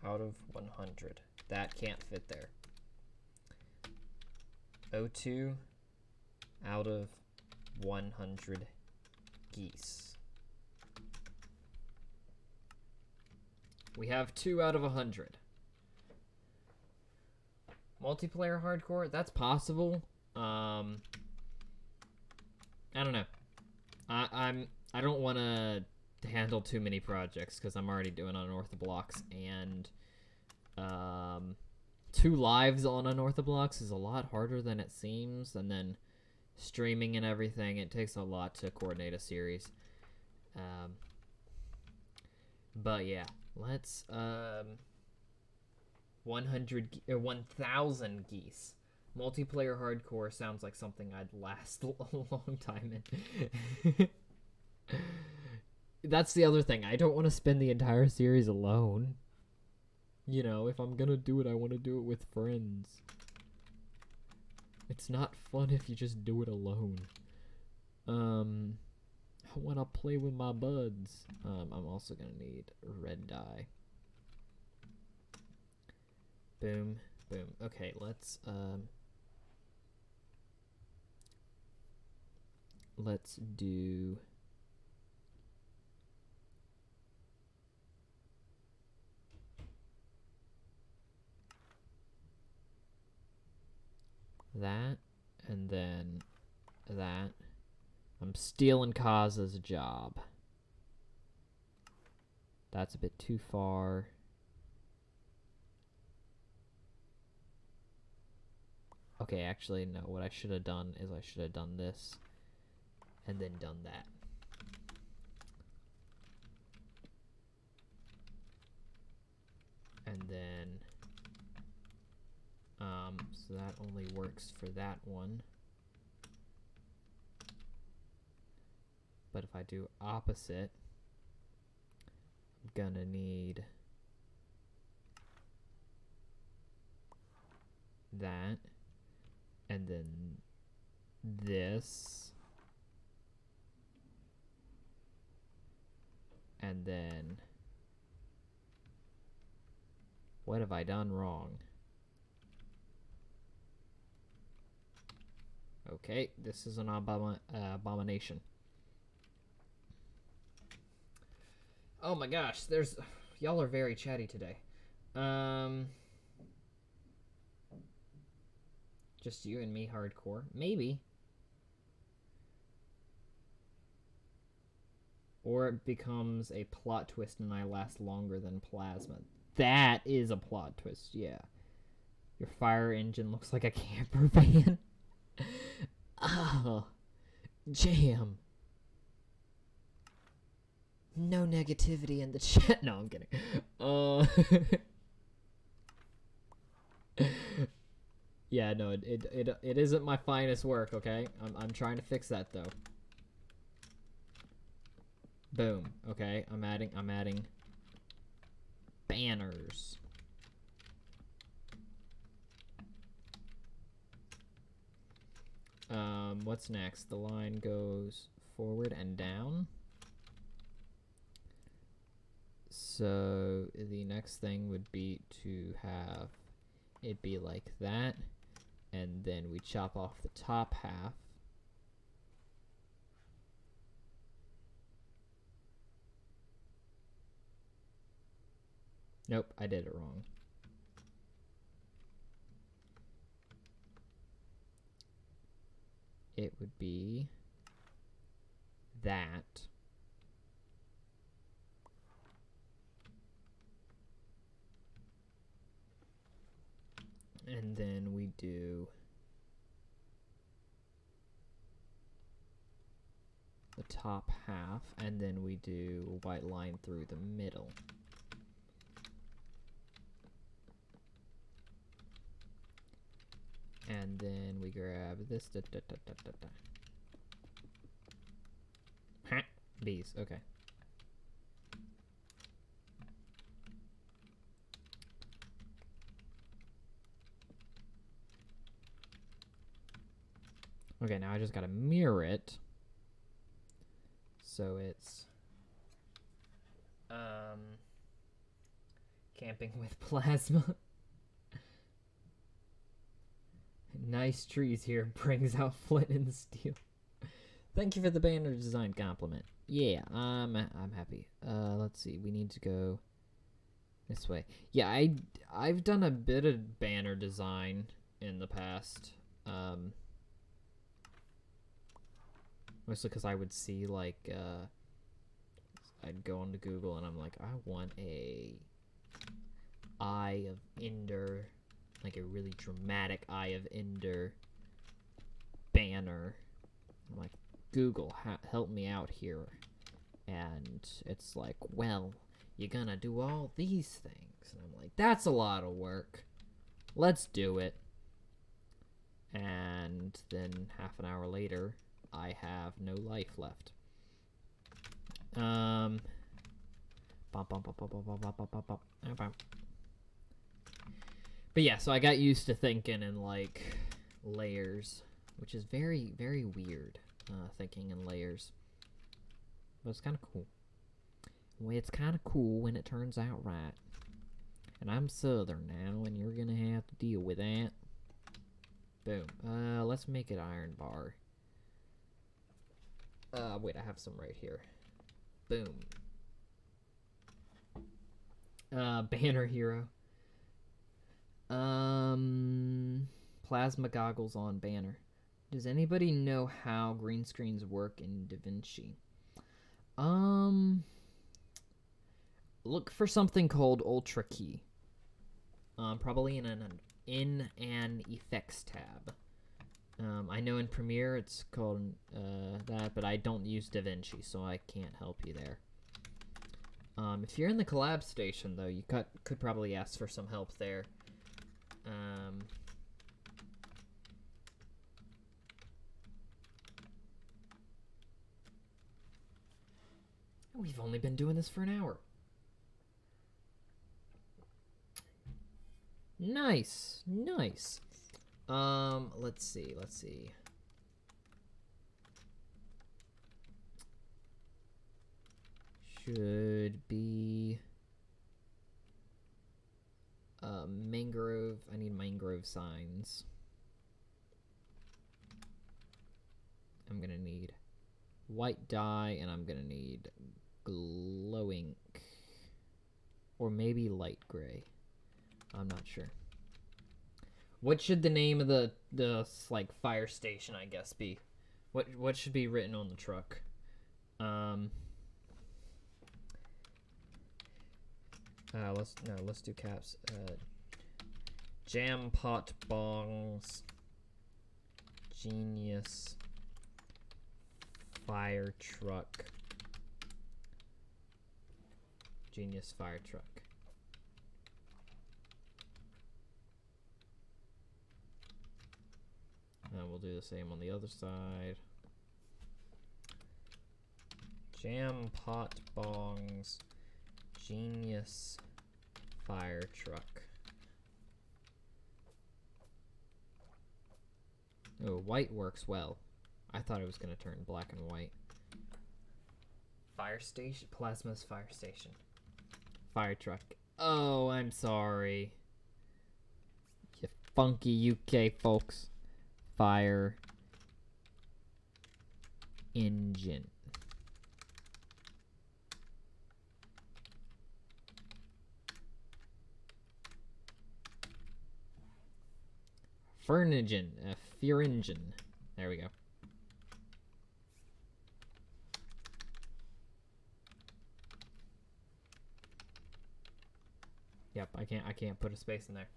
out of 100. That can't fit there. 02 out of 100 geese. We have 2 out of 100. Multiplayer hardcore? That's possible. I don't know. I don't want to handle too many projects because I'm already doing Unorthoblocks, and 2 lives on Unorthoblocks is a lot harder than it seems, and then streaming and everything, it takes a lot to coordinate a series. But yeah, let's 1,000 geese. Multiplayer hardcore sounds like something I'd last a long time in. That's the other thing. I don't want to spend the entire series alone. You know, if I'm gonna do it, I want to do it with friends. It's not fun if you just do it alone. I want to play with my buds. I'm also gonna need red dye. Boom, boom. Okay, let's do that, and then that. I'm stealing Kaza's job. That's a bit too far. Okay, actually, no. What I should have done is I should have done this and then done that. And then, so that only works for that one. But if I do opposite, I'm gonna need that, and then this, and then what have I done wrong? Okay, this is an abomination. Oh my gosh, y'all are very chatty today. Just you and me hardcore? Maybe. Or it becomes a plot twist and I last longer than Plasma. That is a plot twist, yeah. Your fire engine looks like a camper van. Oh, jam. No negativity in the chat. No, I'm kidding. Yeah, no, it isn't my finest work, okay? I'm trying to fix that though. Boom. Okay, I'm adding banners. What's next? The line goes forward and down. So the next thing would be to have it be like that, and then we chop off the top half. Nope, I did it wrong. It would be that. And then we do the top half, and then we do a white line through the middle. And then we grab this. Bees, okay. Okay, now I just gotta mirror it. So it's camping with plasma. Nice trees here, brings out flint and steel. Thank you for the banner design compliment. Yeah, I'm happy. Let's see, we need to go this way. Yeah, I've done a bit of banner design in the past. Mostly because I would see, like, I'd go onto Google and I'm like, I want a Eye of Ender, like a really dramatic Eye of Ender banner. I'm like, Google, help me out here. And it's like, well, you're gonna do all these things. And I'm like, that's a lot of work. Let's do it. And then half an hour later, I have no life left. But yeah, so I got used to thinking in like layers, which is very, very weird, thinking in layers. But it's kind of cool. It's kind of cool when it turns out right. And I'm Southern now, and you're gonna have to deal with that. Boom. Let's make it iron bar. Wait, I have some right here. Boom. Banner hero. Plasma goggles on banner. Does anybody know how green screens work in DaVinci? Look for something called Ultra Key. Probably in an effects tab. I know in Premiere it's called that, but I don't use DaVinci, so I can't help you there. If you're in the collab station, though, you could probably ask for some help there. We've only been doing this for an hour. Nice, nice. Let's see. Should be mangrove. I need mangrove signs. I'm gonna need white dye, and I'm gonna need glow ink, or maybe light gray. I'm not sure. What should the name of the like fire station, I guess, be? What should be written on the truck? Let's do caps. Jam pot bongs. Genius. Fire truck. Genius fire truck. And we'll do the same on the other side. Jam pot bongs. Genius fire truck. Oh, white works well. I thought it was going to turn black and white. Fire station? Plasma's fire station. Fire truck. Oh, I'm sorry. You funky UK folks. Fire engine. Furnigen, fear engine. There we go. Yep, I can't put a space in there.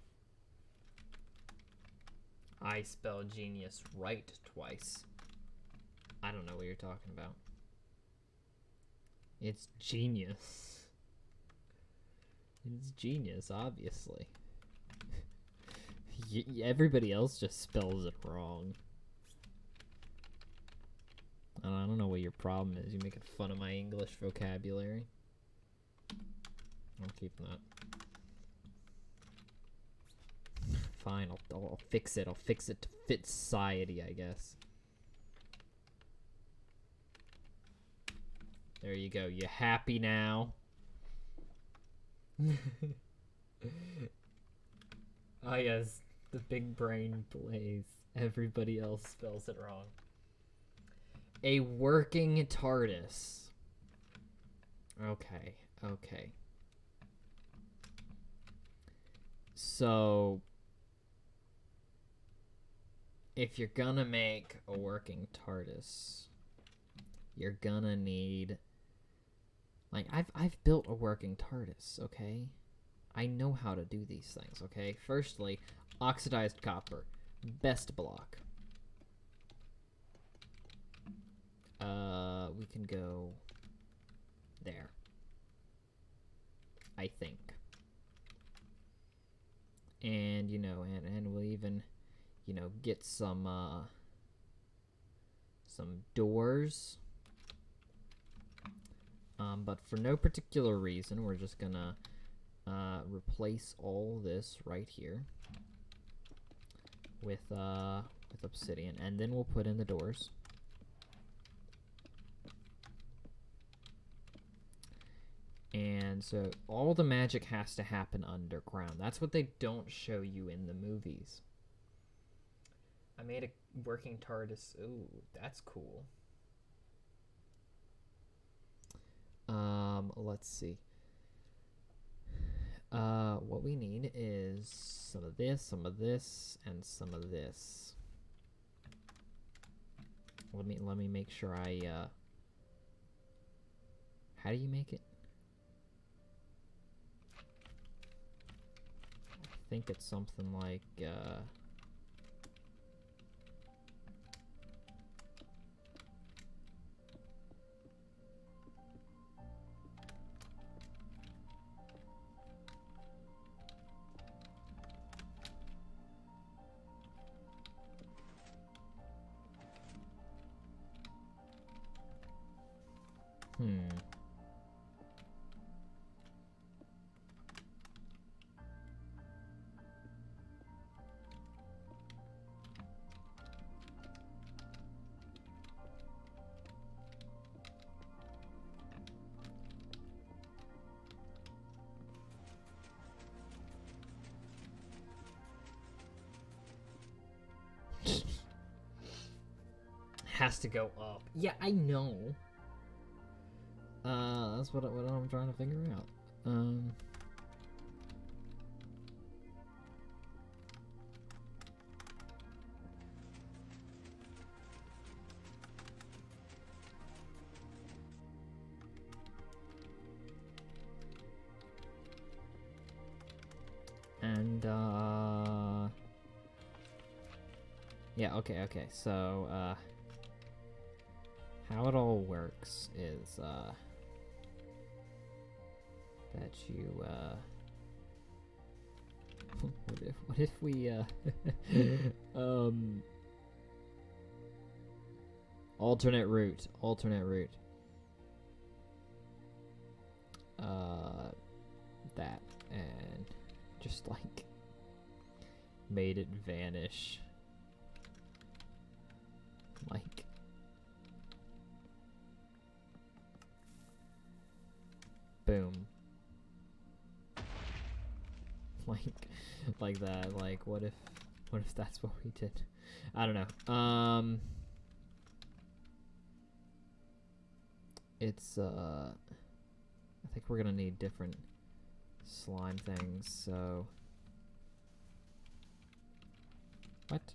I spell genius right twice. I don't know what you're talking about. It's genius. It's genius, obviously. Everybody else just spells it wrong. I don't know what your problem is. You're making fun of my English vocabulary. I'm keeping that. Fine, I'll fix it. I'll fix it to fit society, I guess. There you go. You happy now? Oh yes, the big brain plays. Everybody else spells it wrong. A working TARDIS. Okay, okay. So, if you're gonna make a working TARDIS, you're gonna need, like, I've built a working TARDIS, okay? I know how to do these things, okay? Firstly, oxidized copper, best block. We can go there, I think. And, you know, and we'll even, you know, get some doors. But for no particular reason, we're just gonna replace all this right here with obsidian, and then we'll put in the doors. And so all the magic has to happen underground. That's what they don't show you in the movies. I made a working TARDIS. Ooh, that's cool. Let's see. What we need is some of this, and some of this. Let me make sure I, how do you make it? I think it's something like, has to go up. Yeah, I know. That's what I'm trying to figure out. And, yeah, okay, so, how it all works is, that you, what if we, alternate route, that, and just, like, made it vanish, like, boom. Like that. Like, what if that's what we did? I don't know. It's I think we're gonna need different slime things. So what?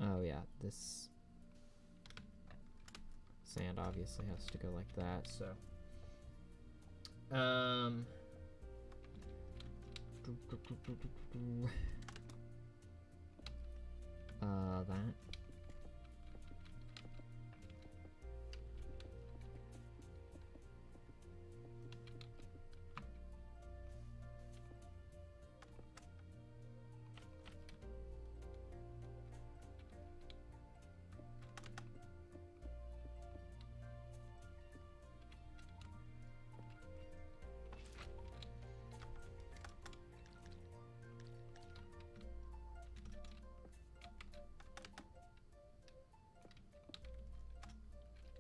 Oh yeah, this sand obviously has to go like that. So that.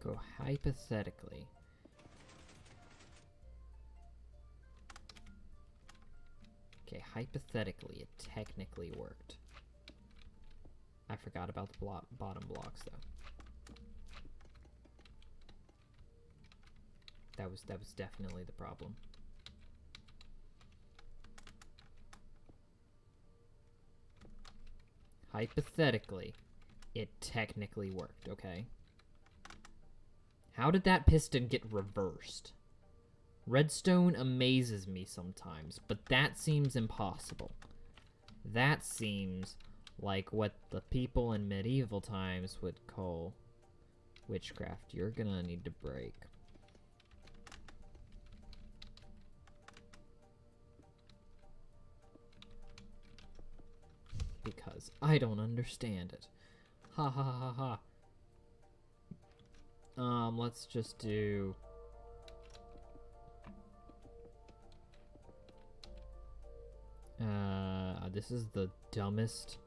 Go hypothetically. Okay, hypothetically, it technically worked. I forgot about the bottom blocks, though. That was definitely the problem. Hypothetically, it technically worked, okay? How did that piston get reversed? Redstone amazes me sometimes, but that seems impossible. That seems like what the people in medieval times would call witchcraft. You're gonna need to break. Because I don't understand it. Ha ha ha ha. Let's just do... this is the dumbest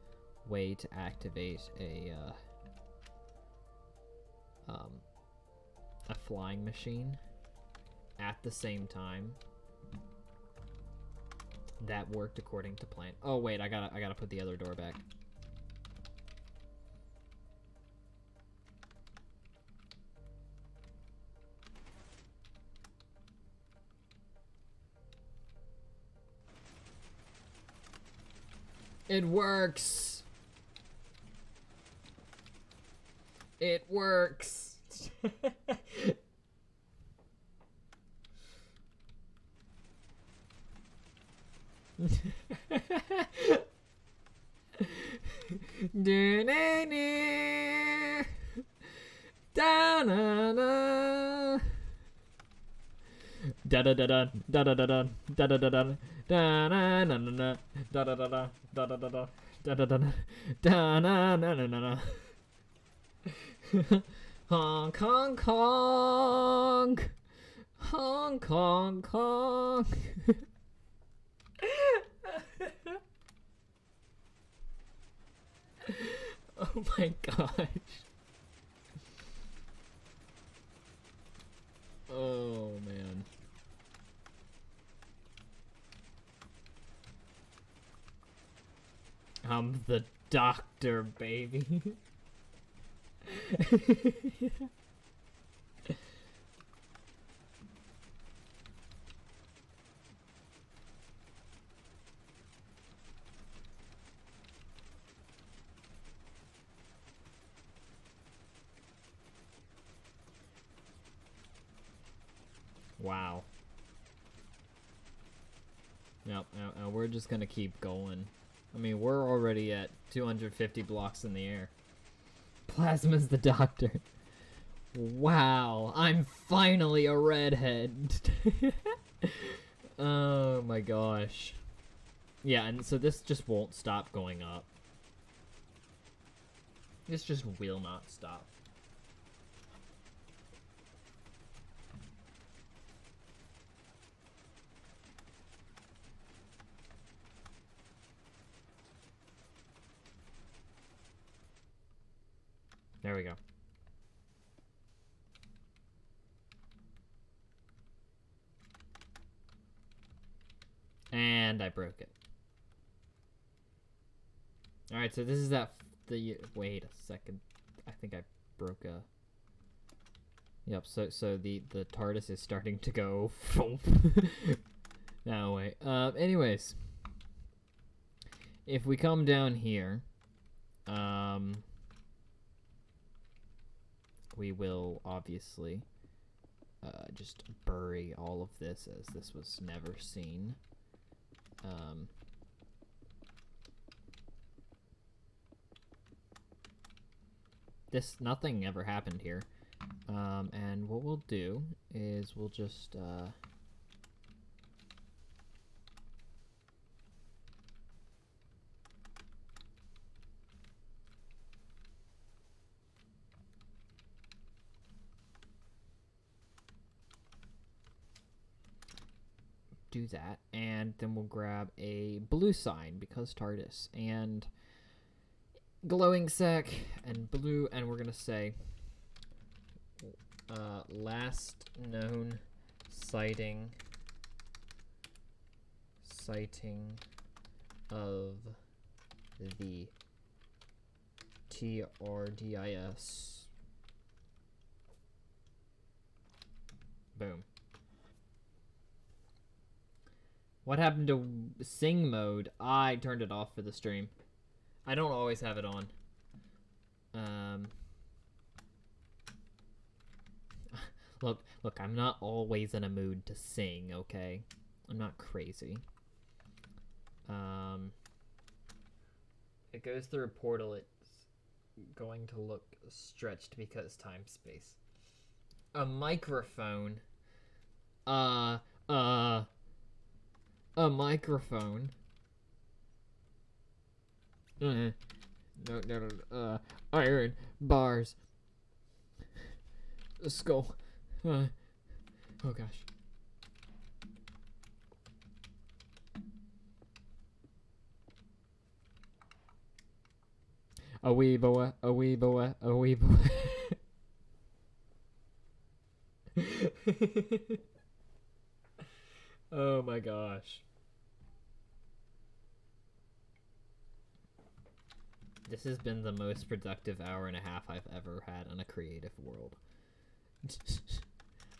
way to activate a flying machine at the same time. That worked according to plan. Oh wait, I gotta put the other door back. It works. It works. Da da da da da da da da da da da da da na na na da da da da da da da da da da da da na na na na. Hong Kong Kong, Hong Kong Kong. Oh my gosh. Oh man. I'm the doctor, baby. Wow. Nope, no, we're just gonna keep going. I mean, we're already at 250 blocks in the air. Plasma's the doctor. Wow, I'm finally a redhead. Oh my gosh. Yeah, and so this just won't stop going up. This just will not stop. There we go. And I broke it. Alright, so this is wait a second. I think I broke a... Yep, so the TARDIS is starting to go... No, wait. Anyways. If we come down here... we will obviously just bury all of this, as this was never seen. Nothing ever happened here. And what we'll do is we'll just do that, and then we'll grab a blue sign because TARDIS, and glowing sec and blue, and we're gonna say last known sighting of the TRDIS. Boom. What happened to sing mode? I turned it off for the stream. I don't always have it on. Look, I'm not always in a mood to sing, okay? I'm not crazy. It goes through a portal. It's going to look stretched because time, space. A microphone. A microphone. No, iron bars. A skull. Oh gosh. A wee boy, a wee boy, a wee boy. Oh my gosh. This has been the most productive hour and a half I've ever had in a creative world.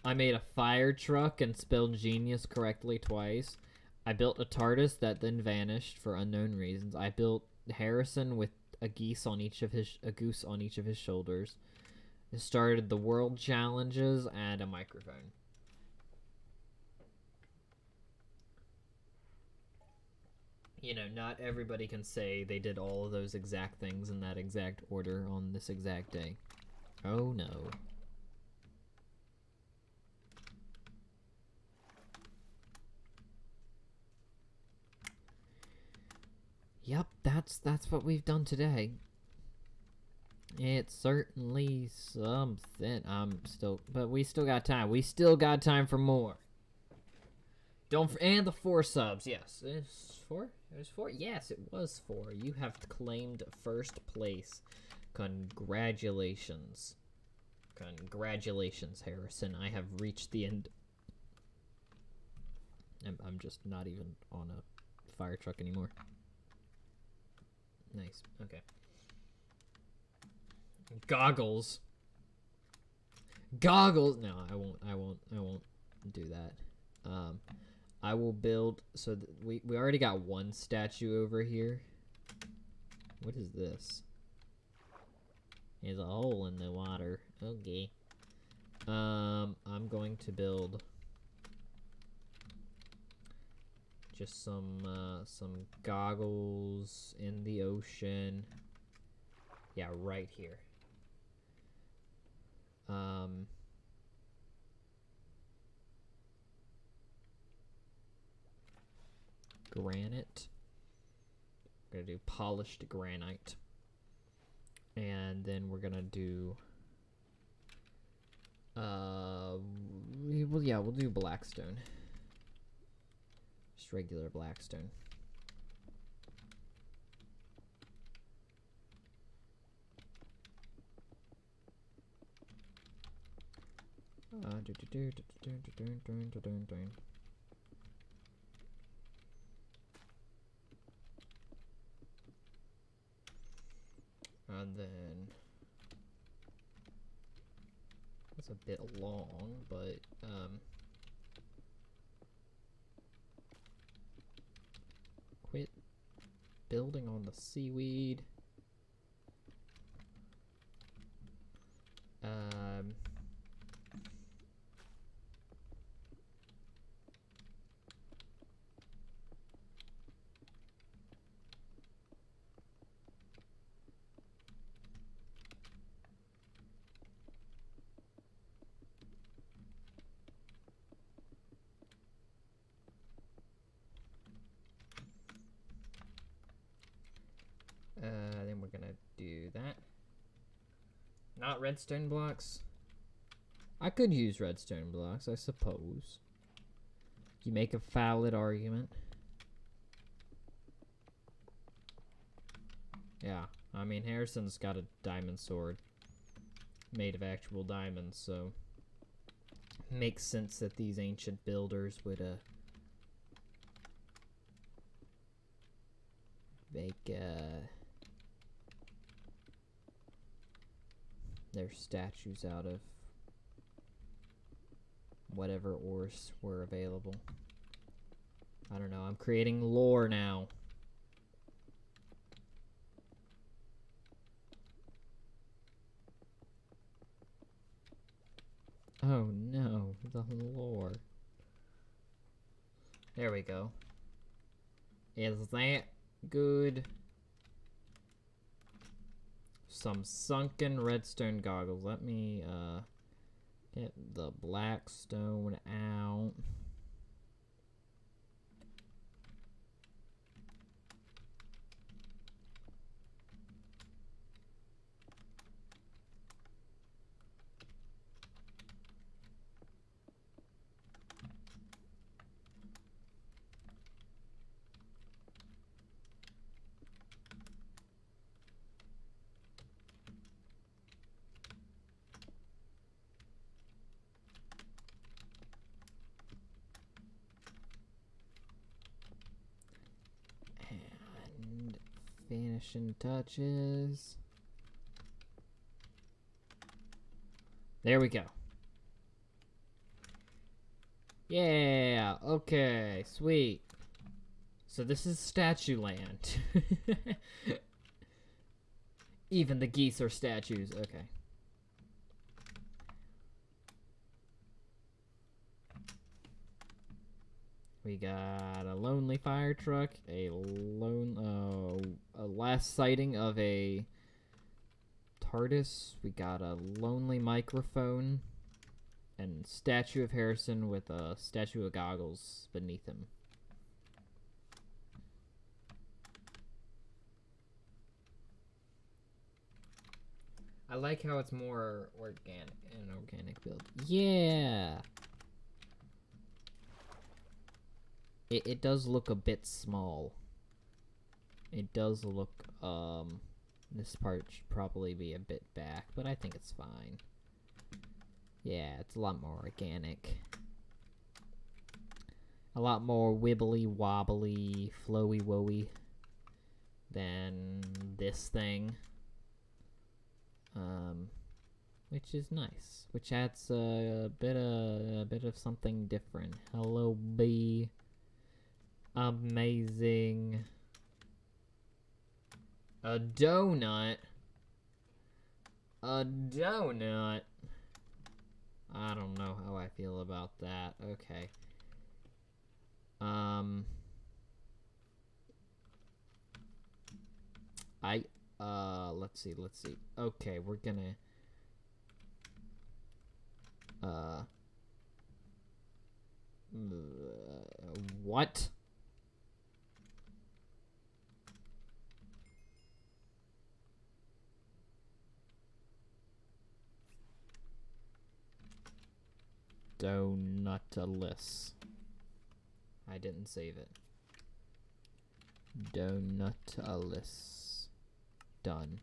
I made a fire truck and spelled genius correctly twice. I built a TARDIS that then vanished for unknown reasons. I built Harrison with a goose on each of his shoulders. I started the world challenges and a microphone. You know, not everybody can say they did all of those exact things in that exact order on this exact day. Oh no. Yep, that's what we've done today. It's certainly something. But we still got time. We still got time for more. And the 4 subs. Yes, it's 4. It was 4. Yes, it was 4. You have claimed first place. Congratulations. Congratulations, Harrison. I have reached the end. I'm just not even on a fire truck anymore. Nice. Okay. Goggles. Goggles. No, I won't do that. I will build. So we already got one statue over here. What is this? There's a hole in the water. Okay. I'm going to build just some goggles in the ocean. Yeah, right here. Granite. We're gonna do polished granite. And then we're gonna do we'll do blackstone. Just regular blackstone. And then it's a bit long, but quit building on the seaweed. Then we're gonna do that. Not redstone blocks. I could use redstone blocks, I suppose. You make a valid argument. Yeah, I mean, Harrison's got a diamond sword made of actual diamonds, so makes sense that these ancient builders would make their statues out of whatever ores were available. I don't know, I'm creating lore now. Oh no, the lore. There we go. Is that good? Some sunken redstone goggles. Let me get the black stone out. Finishing touches. There we go. Yeah, okay, sweet. So this is statue land. Even the geese are statues, okay. We got a lonely fire truck, a last sighting of a TARDIS. We got a lonely microphone, and statue of Harrison with a statue of goggles beneath him. I like how it's more organic build. Yeah. It does look a bit small. It does look, this part should probably be a bit back, but I think it's fine. Yeah, it's a lot more organic. A lot more wibbly wobbly, flowy wowy than this thing. which is nice. Which adds a bit of something different. Hello, bee. Amazing. A donut. A donut. I don't know how I feel about that. Okay. Let's see. Okay, we're gonna what? Donutless. I didn't save it. Donutless. Done.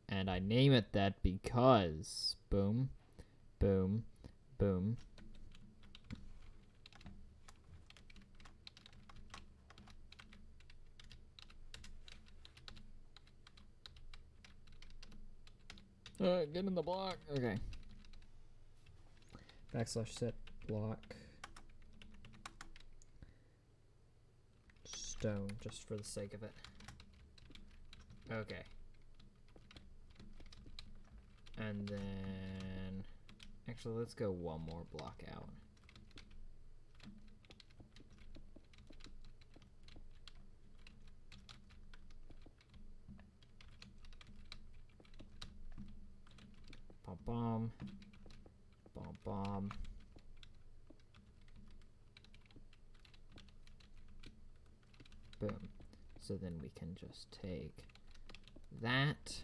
And I name it that because boom, boom, boom. Get in the block. Okay. /set block. Stone, just for the sake of it. Okay. And then, actually, let's go one more block out. Bom bom. Bom bom. Boom. So then we can just take that.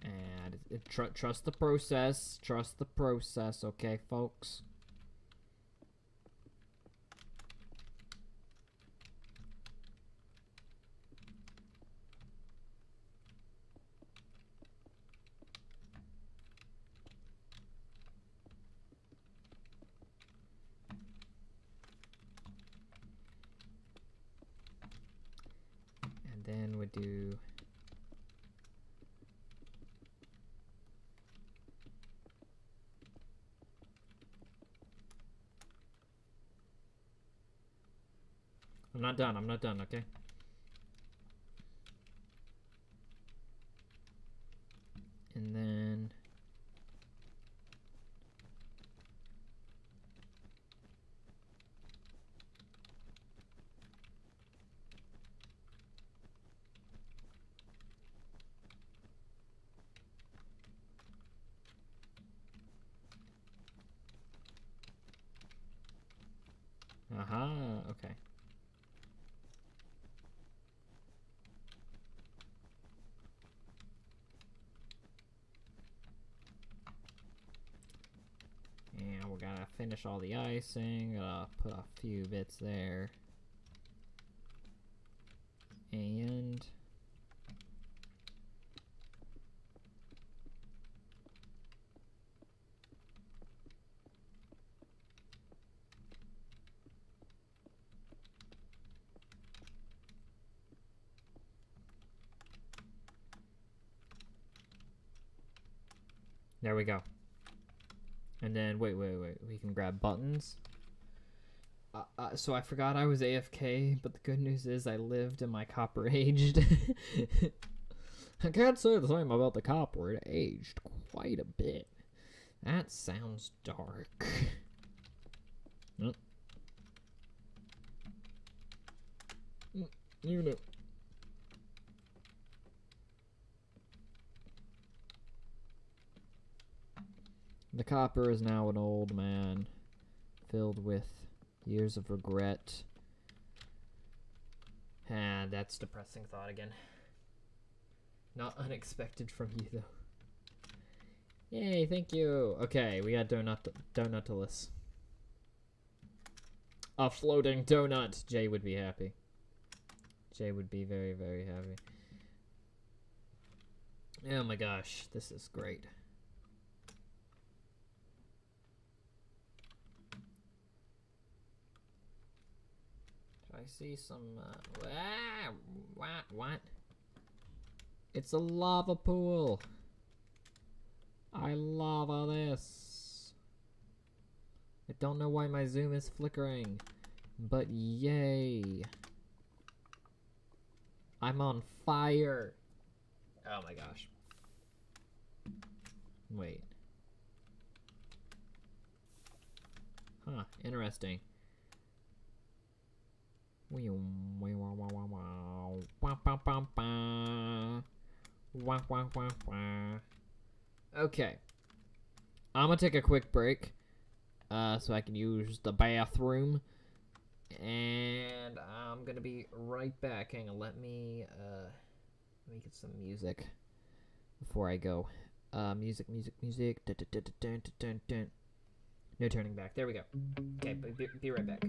And trust the process. Trust the process, okay, folks? And then we do I'm not done, okay? And then okay. And we're gonna finish all the icing. Put a few bits there. And there we go. And then, wait. We can grab buttons. So I forgot I was AFK, but the good news is I lived and my copper aged. I can't say the same about the copper. It aged quite a bit. That sounds dark. Oh. You know. The copper is now an old man, filled with years of regret. And that's depressing thought again. Not unexpected from you, though. Yay, thank you. Okay, we got donutless. A floating donut. Jay would be happy. Jay would be very, very happy. Oh my gosh, this is great. I see some, what? It's a lava pool. I lava this. I don't know why my zoom is flickering, but yay. I'm on fire. Oh my gosh. Wait. Huh, interesting. Okay. I'm gonna take a quick break so I can use the bathroom. And I'm gonna be right back. Hang on, let me get some music before I go. Music. Dun, dun, dun, dun, dun, dun, dun. No turning back. There we go. Okay, be right back.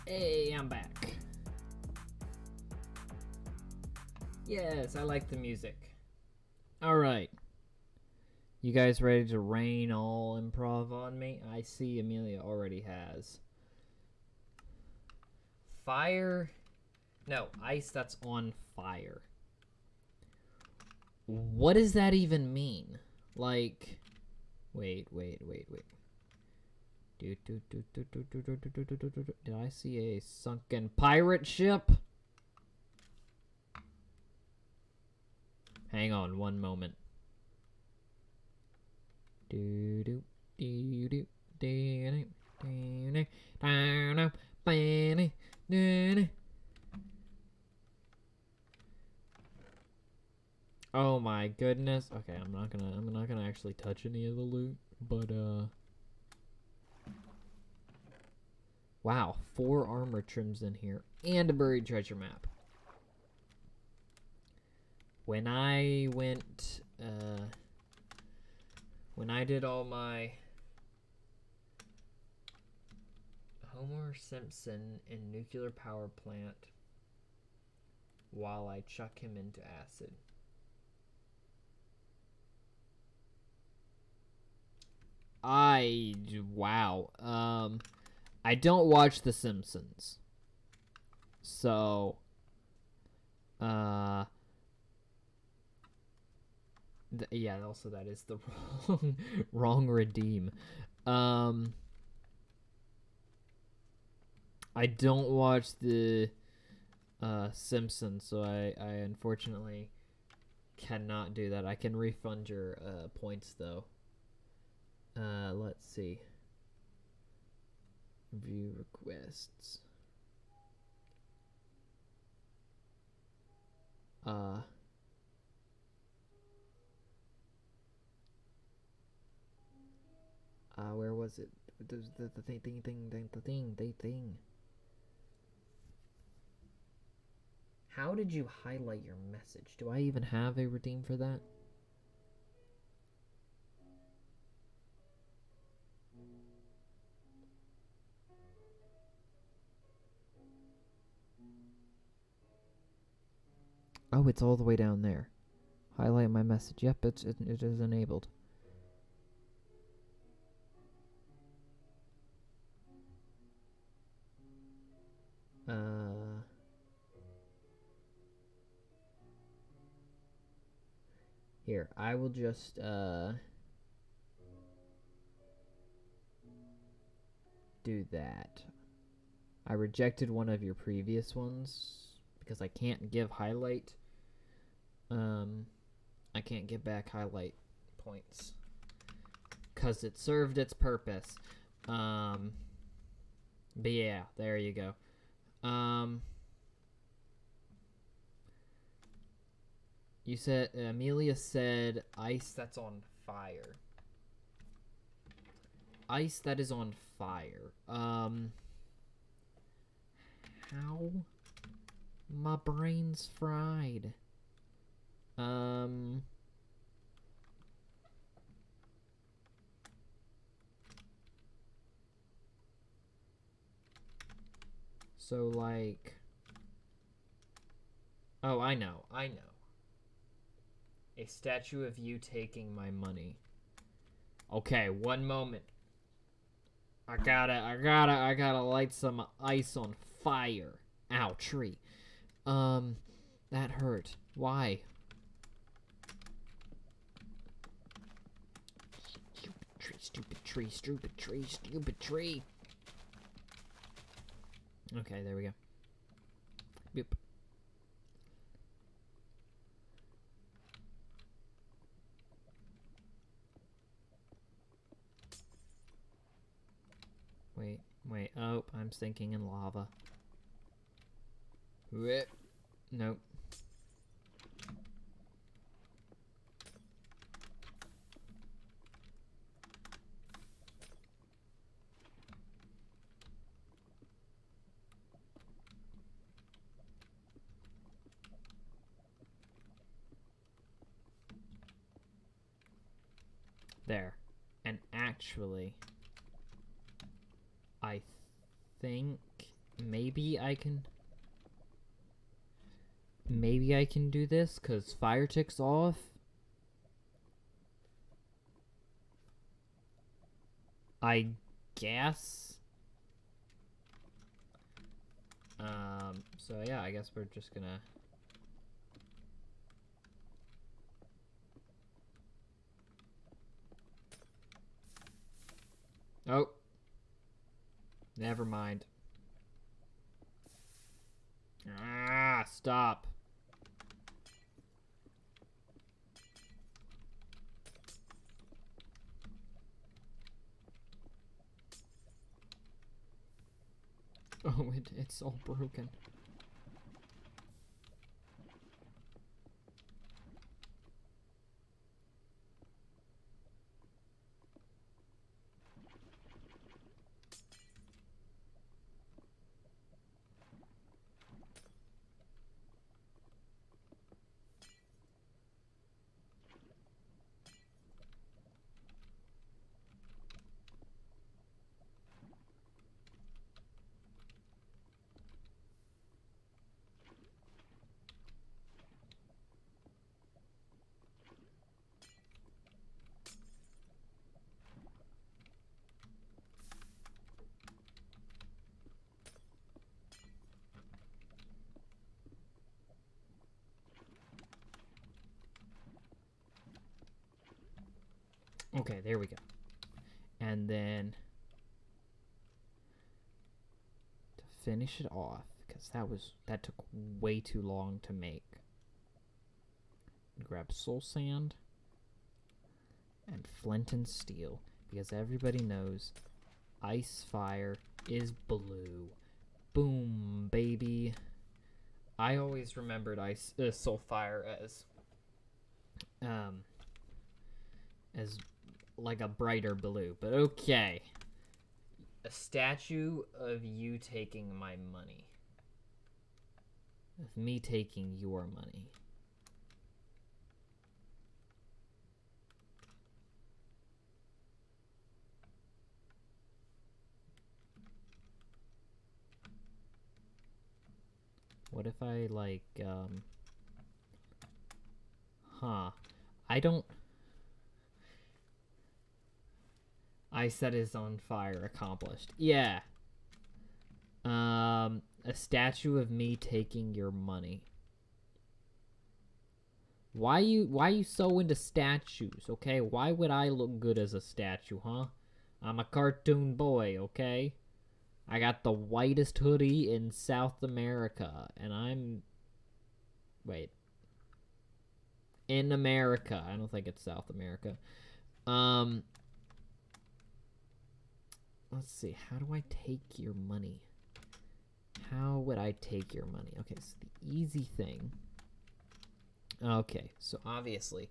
Hey, I'm back. Yes, I like the music. Alright. You guys ready to rain all improv on me? I see Amelia already has. Fire? No, ice that's on fire. What does that even mean? Like, wait. Did I see a sunken pirate ship? Hang on one moment. Oh my goodness. Okay, I'm not gonna actually touch any of the loot, but wow, 4 armor trims in here and a buried treasure map. When I went, when I did all my Homer Simpson in nuclear power plant while I chuck him into acid. Wow. I don't watch The Simpsons. So, yeah, also that is the wrong redeem. I don't watch the Simpsons, so I unfortunately cannot do that. I can refund your points though. Let's see. View requests. Where was it? The thing. How did you highlight your message? Do I even have a redeem for that? Oh, it's all the way down there. Highlight my message. Yep, it is enabled. Here, I will just do that. I rejected one of your previous ones because I can't give highlight. I can't give back highlight points because it served its purpose. But yeah, there you go. You said Amelia said ice that's on fire. Ice that is on fire. How? My brain's fried. So like, oh, I know. A statue of you taking my money. Okay, one moment. I gotta light some ice on fire. Ow, tree. That hurt. Why? Stupid tree. Okay, there we go. Yep. Wait. Oh, I'm sinking in lava. Whip. Nope. There. And actually, I think maybe I can do this because fire tick's off. I guess. So yeah, I guess we're just gonna oh, never mind. Ah, stop. Oh, it's all broken. Okay, there we go. And then to finish it off, because that took way too long to make. Grab soul sand and flint and steel, because everybody knows ice fire is blue. Boom, baby. I always remembered soul fire as like a brighter blue, but okay. A statue of you taking my money. Of me taking your money. What if I, like, I don't... I set is on fire. Accomplished. Yeah. A statue of me taking your money. Why you so into statues, okay? Why would I look good as a statue, huh? I'm a cartoon boy, okay? I got the whitest hoodie in South America, and I'm... Wait. In America. I don't think it's South America. Let's see. How do I take your money? How would I take your money? Okay, so the easy thing... Okay, so obviously,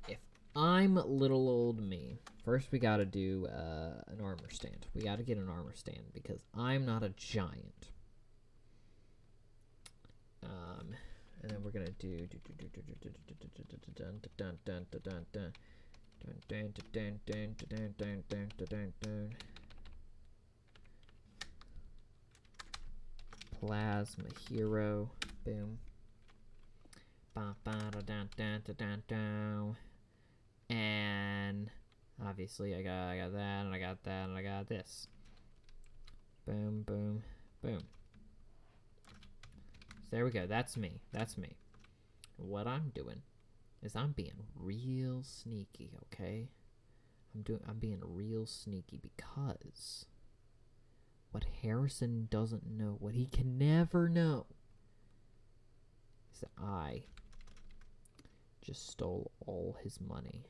if I'm little old me, first we gotta do an armor stand. We gotta get an armor stand because I'm not a giant. And then we're gonna do PlazmaHero. Boom. And obviously I got that, and I got that, and I got this. Boom, boom, boom. So there we go. That's me. That's me. What I'm doing is I'm being real sneaky, okay? I'm being real sneaky because what Harrison doesn't know, what he can never know, is that I just stole all his money.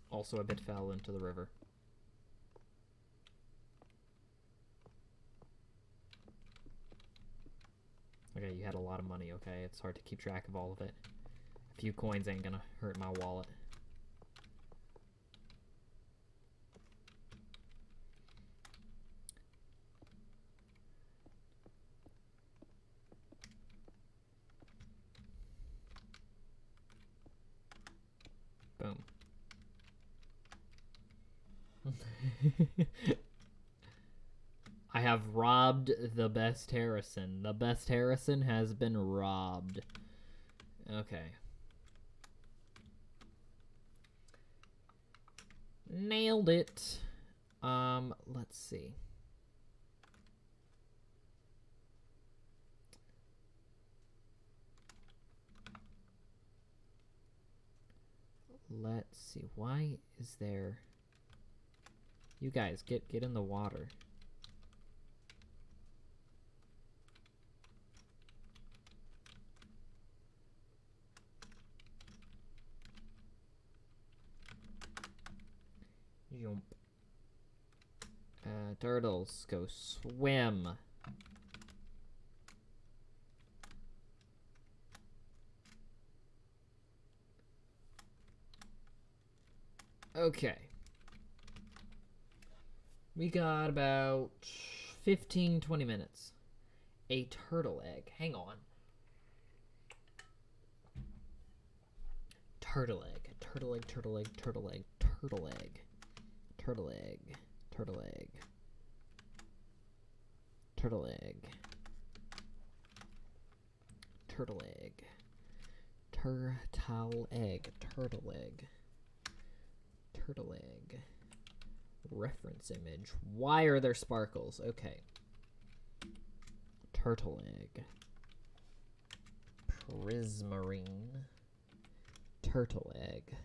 Also, a bit fell into the river. Okay, you had a lot of money, okay? It's hard to keep track of all of it. A few coins ain't gonna hurt my wallet. Boom. I have robbed the best Harrison. The best Harrison has been robbed. Okay. Nailed it. Let's see. Let's see. Why is there... You guys, get in the water. Jump. Turtles, go swim. Okay. We got about 15-20 minutes. A turtle egg. Hang on. Turtle egg. Turtle egg, turtle egg, turtle egg, turtle egg. Turtle egg. Turtle egg. Turtle egg. Turtle egg. Turtle egg. Turtle egg. Turtle egg. Reference image. Why are there sparkles? Okay. Turtle egg. Prismarine. Turtle egg.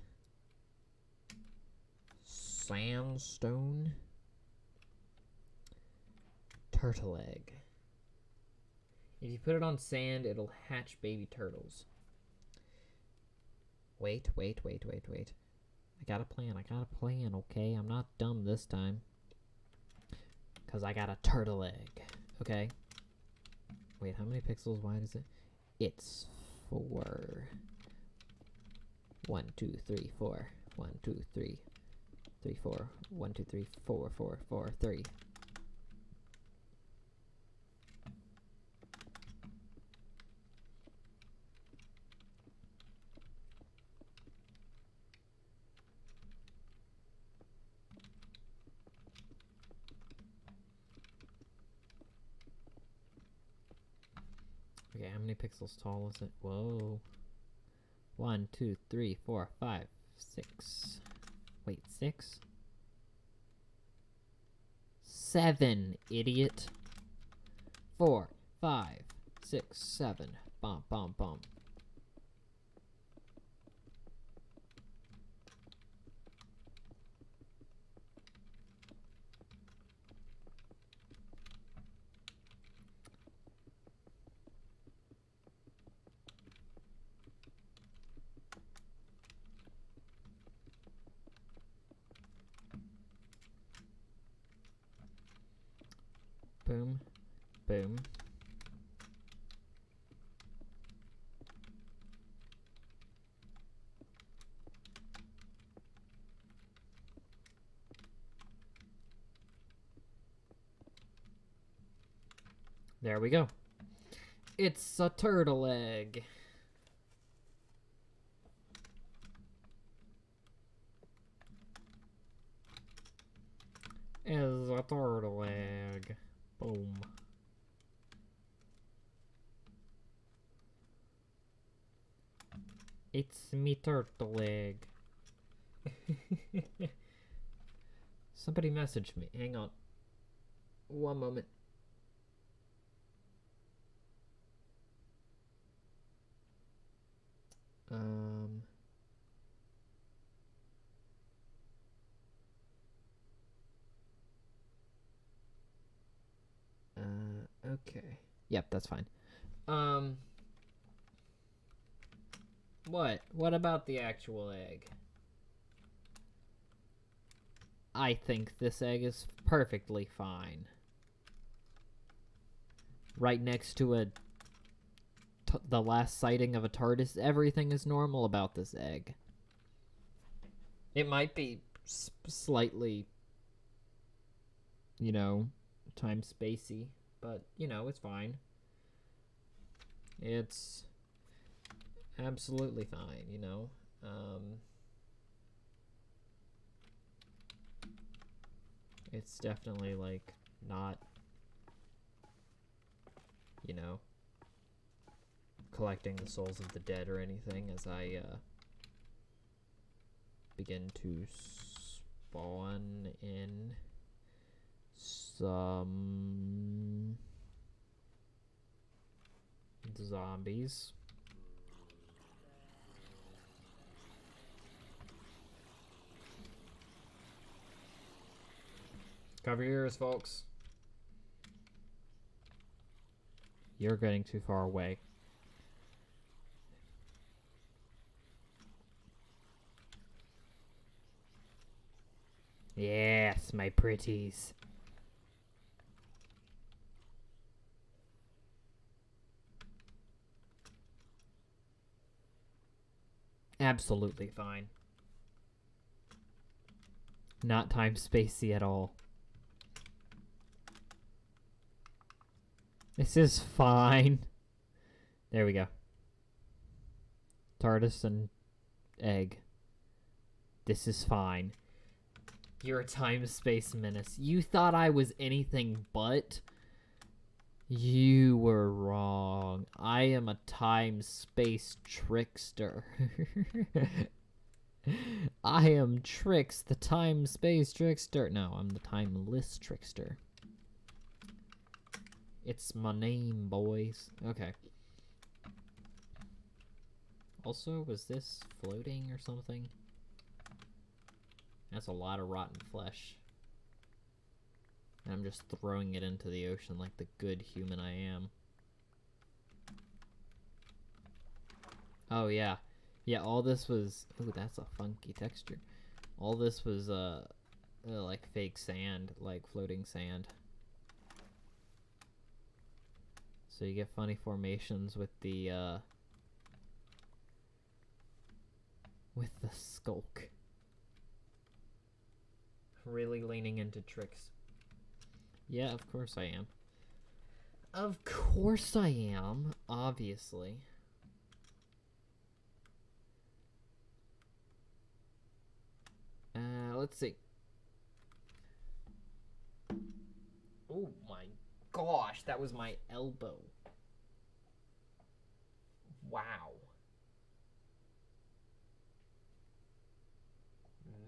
Sandstone. Turtle egg. If you put it on sand, it'll hatch baby turtles. Wait. I got a plan, okay? I'm not dumb this time. Because I got a turtle egg, okay? Wait, how many pixels wide is it? It's 4. 1, 2, 3, 4. 1, 2, 3. 3, 4. 1, 2, 3, 4, 4, 4, 3. Okay, how many pixels tall is it? Whoa. 1, 2, 3, 4, 5, 6. Wait, 6? 7, idiot. 4, 5, 6, 7. Bum, bum, bum. Boom, boom. There we go. It's a turtle egg. Is a turtle egg. Boom. It's me turtle egg. Somebody messaged me. Hang on. One moment. Okay. Yep, that's fine. What? What about the actual egg? I think this egg is perfectly fine. Right next to the last sighting of a TARDIS, everything is normal about this egg. It might be slightly, you know, time-spacey, but, you know, it's fine. It's absolutely fine, you know. It's definitely, like, not, you know, collecting the souls of the dead or anything as I begin to spawn in some zombies. Cover your ears, folks. You're getting too far away. Yes, my pretties. Absolutely fine. Not time-spacey at all. This is fine. There we go. TARDIS and egg. This is fine. You're a time-space menace. You thought I was anything but? You were wrong. I am a time-space trickster. I am Trix, the time-space trickster. No, I'm the timeless trickster. It's my name, boys. Okay. Also, was this floating or something? That's a lot of rotten flesh. And I'm just throwing it into the ocean like the good human I am. Oh, yeah. Yeah, all this was... Ooh, that's a funky texture. All this was, like fake sand, like floating sand. So you get funny formations with the skulk. Really leaning into tricks. Yeah, of course I am. Of course I am, obviously. Let's see. Oh my gosh, that was my elbow. Wow.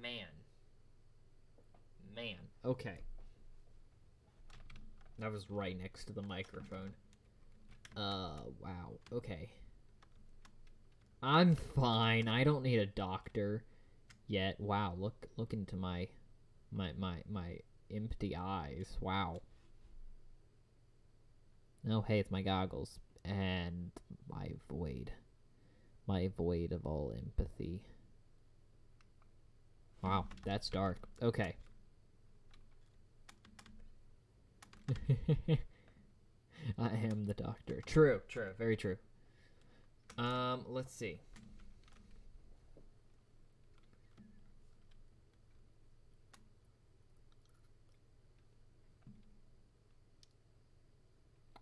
Man. Okay. That was right next to the microphone. Wow. Okay. I'm fine. I don't need a doctor yet. Wow, look into my empty eyes. Wow. Oh, hey, it's my goggles and my void of all empathy. Wow, that's dark. Okay. I am the doctor. True, very true. Let's see.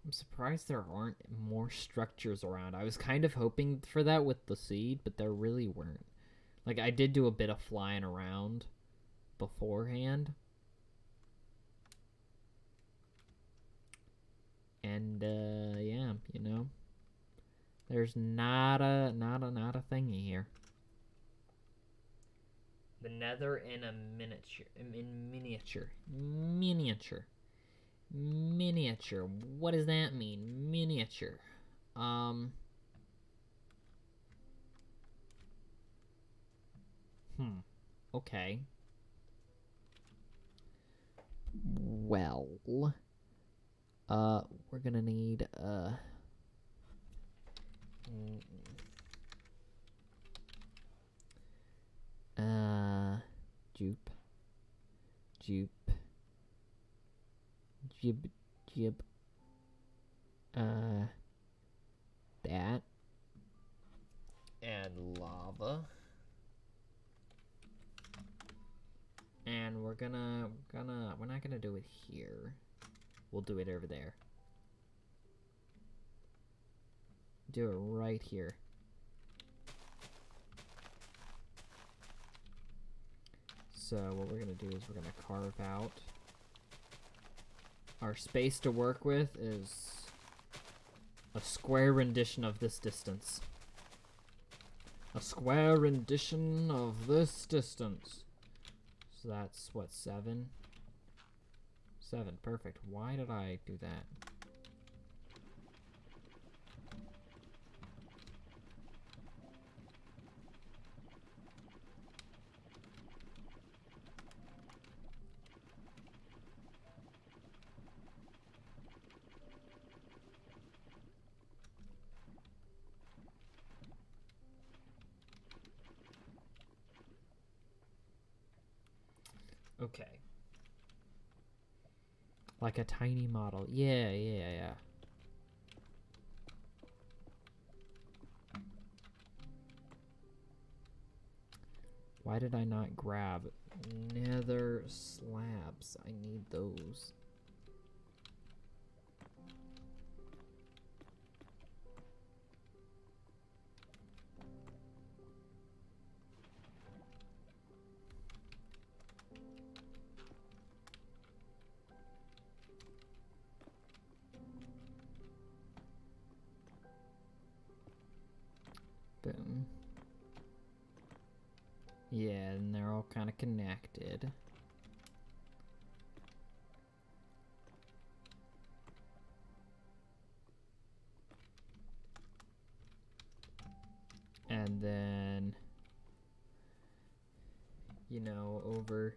I'm surprised there aren't more structures around. I was kind of hoping for that with the seed, but there really weren't. Like, I did do a bit of flying around beforehand. And, yeah, you know. There's not a thingy here. The nether in a miniature. Miniature. What does that mean? Miniature. Okay. Well, we're gonna need, jupe, jib, that, and lava, and we're not gonna do it here, we'll do it over there, do it right here. So what we're gonna do is we're gonna carve out our space to work with is a square rendition of this distance. A square rendition of this distance. So that's what, 7? 7, perfect. Why did I do that? Okay. Like a tiny model. Yeah. Why did I not grab nether slabs? I need those. Boom. Yeah, and they're all kind of connected. over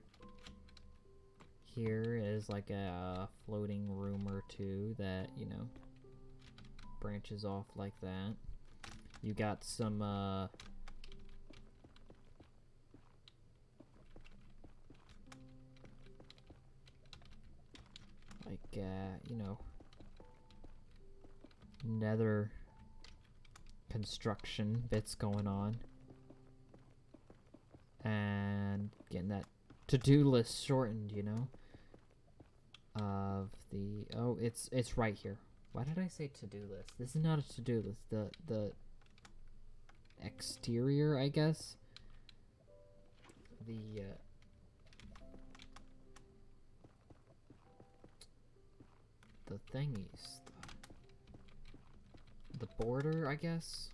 here is like a floating room or two that, you know, branches off like that. You got some, like, you know, nether construction bits going on. And getting that to-do list shortened, you know, of the, oh, it's right here. Why did I say to-do list? This is not a to-do list. The exterior, I guess. The thingies. The border, I guess.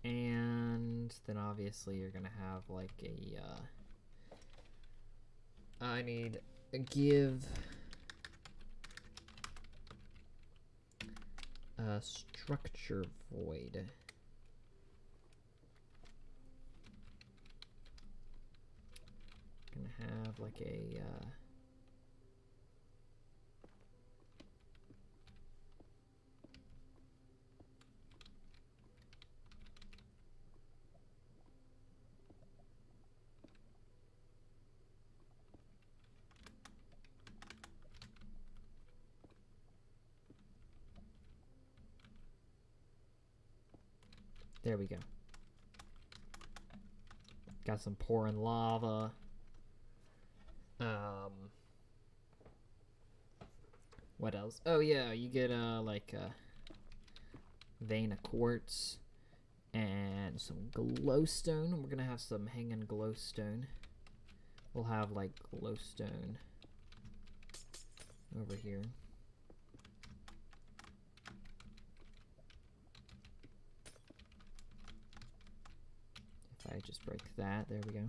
And then obviously you're gonna have like a, I need a give a structure void. Gonna have like a, there we go. Got some pouring lava. What else? Oh yeah, you get like a vein of quartz and some glowstone. We're gonna have some hanging glowstone. We'll have like glowstone over here. If I just break that, there we go.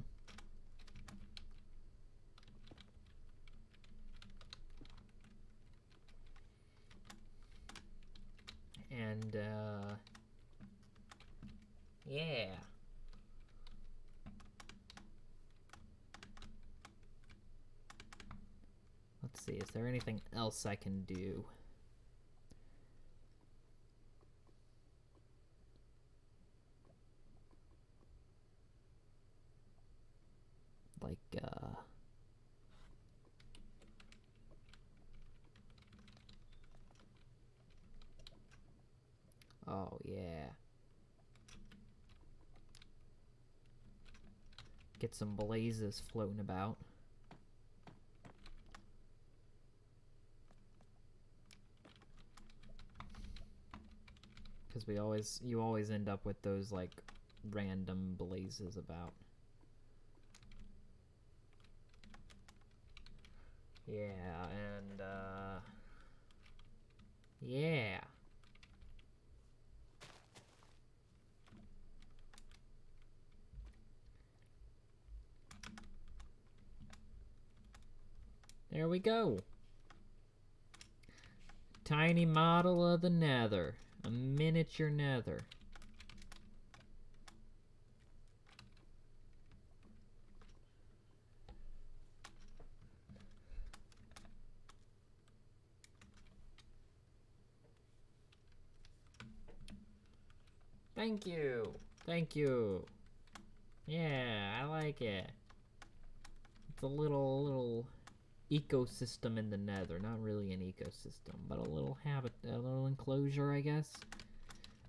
And, yeah. Let's see, is there anything else I can do? Like, oh, yeah. Get some blazes floating about. Because you always end up with those, like, random blazes about. Yeah, and, yeah. There we go. Tiny model of the nether. A miniature nether. Thank you. Thank you. Yeah, I like it. It's a little ecosystem in the nether. Not really an ecosystem, but a little a little enclosure, I guess.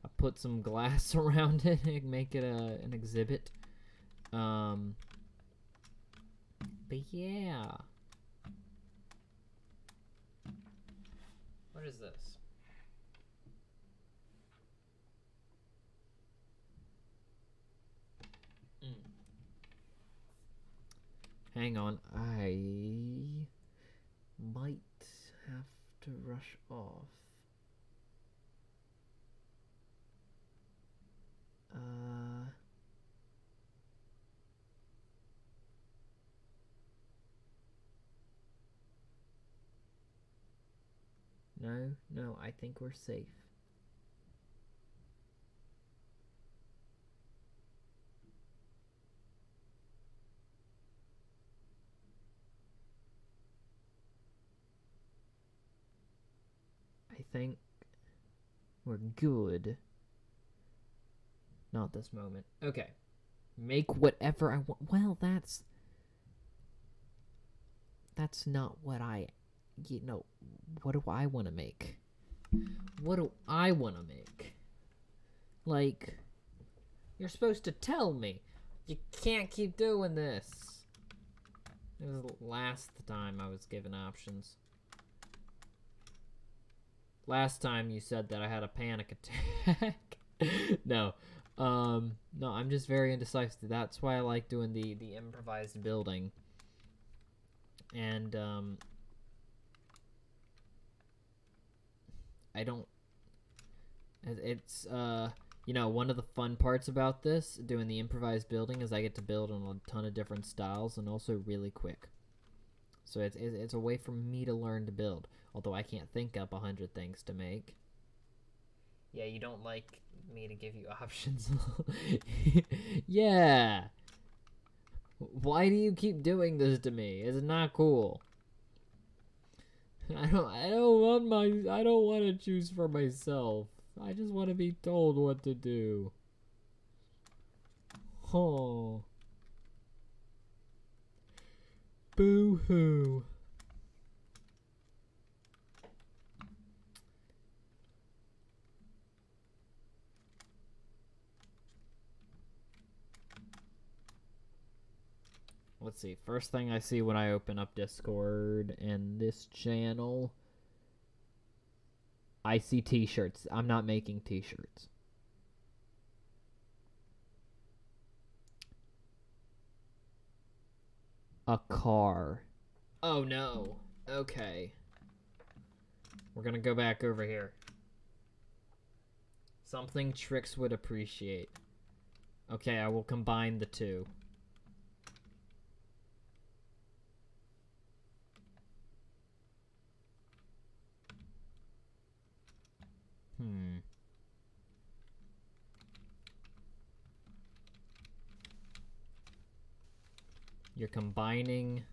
I put some glass around it and make it an exhibit. But yeah. What is this? Hang on, I might have to rush off. No, No, I think we're safe. I think we're good. Not this moment. Okay. Make whatever I want. Well, that's not what what do I want to make? What do I want to make? Like, you're supposed to tell me. You can't keep doing this. It was last time I was given options. Last time you said that I had a panic attack. No. No, I'm just very indecisive. That's why I like doing the improvised building. And, I don't... It's, you know, one of the fun parts about this, doing the improvised building, is I get to build on a ton of different styles and also really quick. So it's a way for me to learn to build. Although I can't think up 100 things to make. Yeah, you don't like me to give you options. Yeah. Why do you keep doing this to me? It's not cool. I don't want to choose for myself. I just want to be told what to do. Oh. Boo-hoo. Let's see. First thing I see when I open up Discord and this channel, I see t-shirts. I'm not making t-shirts. A car. Oh no. Okay. We're gonna go back over here. Something Trix would appreciate. Okay, I will combine the two. You're combining...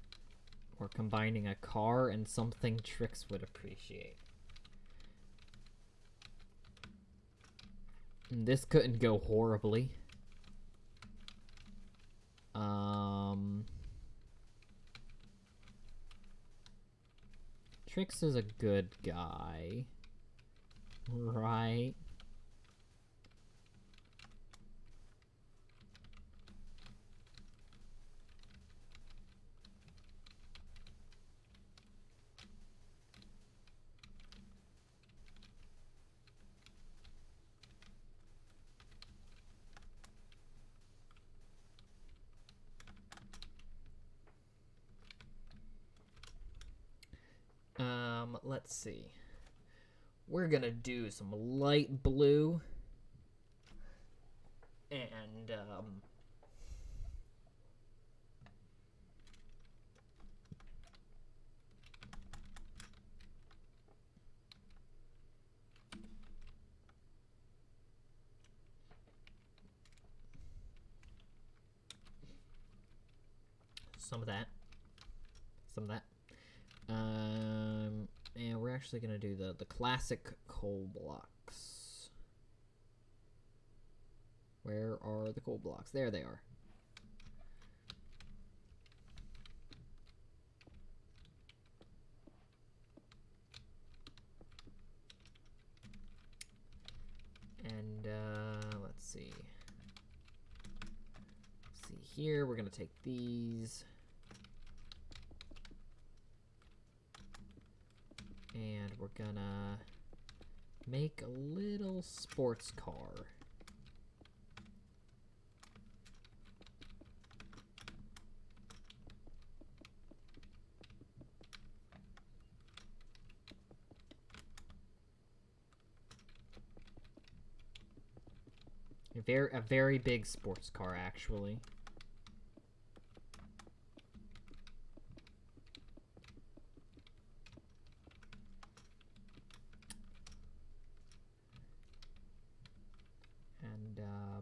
We're combining a car and something Trix would appreciate. And this couldn't go horribly. Trix is a good guy. Right? Let's see. We're gonna do some light blue. And, some of that. Some of that. And we're actually gonna do the classic coal blocks. Where are the coal blocks? There they are. And let's see. Here we're gonna take these. And we're gonna make a little sports car. A very big sports car, actually.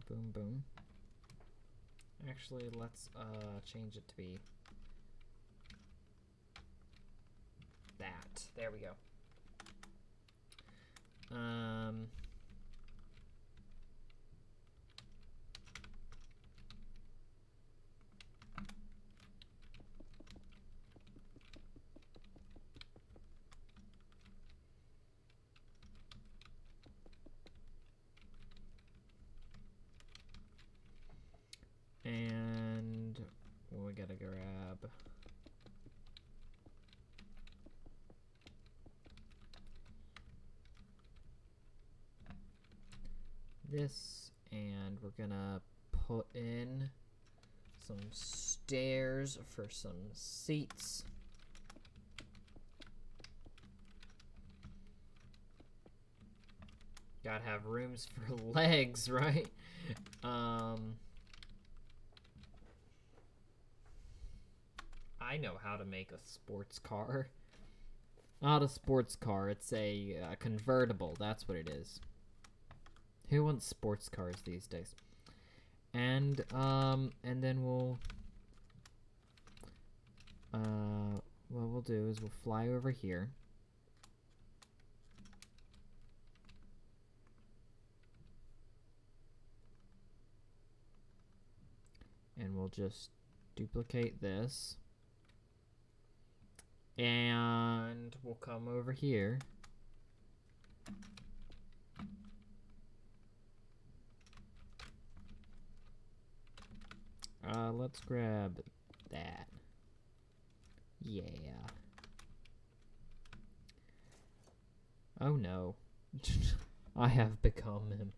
Boom, boom. Actually, let's change it to be that. There we go. And we gotta grab this, and we're gonna put in some stairs for some seats. Gotta have rooms for legs, right? I know how to make a sports car. Not a sports car, it's a convertible, that's what it is. Who wants sports cars these days? And then we'll, what we'll do is we'll fly over here. And we'll just duplicate this. And we'll come over here. Let's grab that. Yeah. Oh no. I have become him.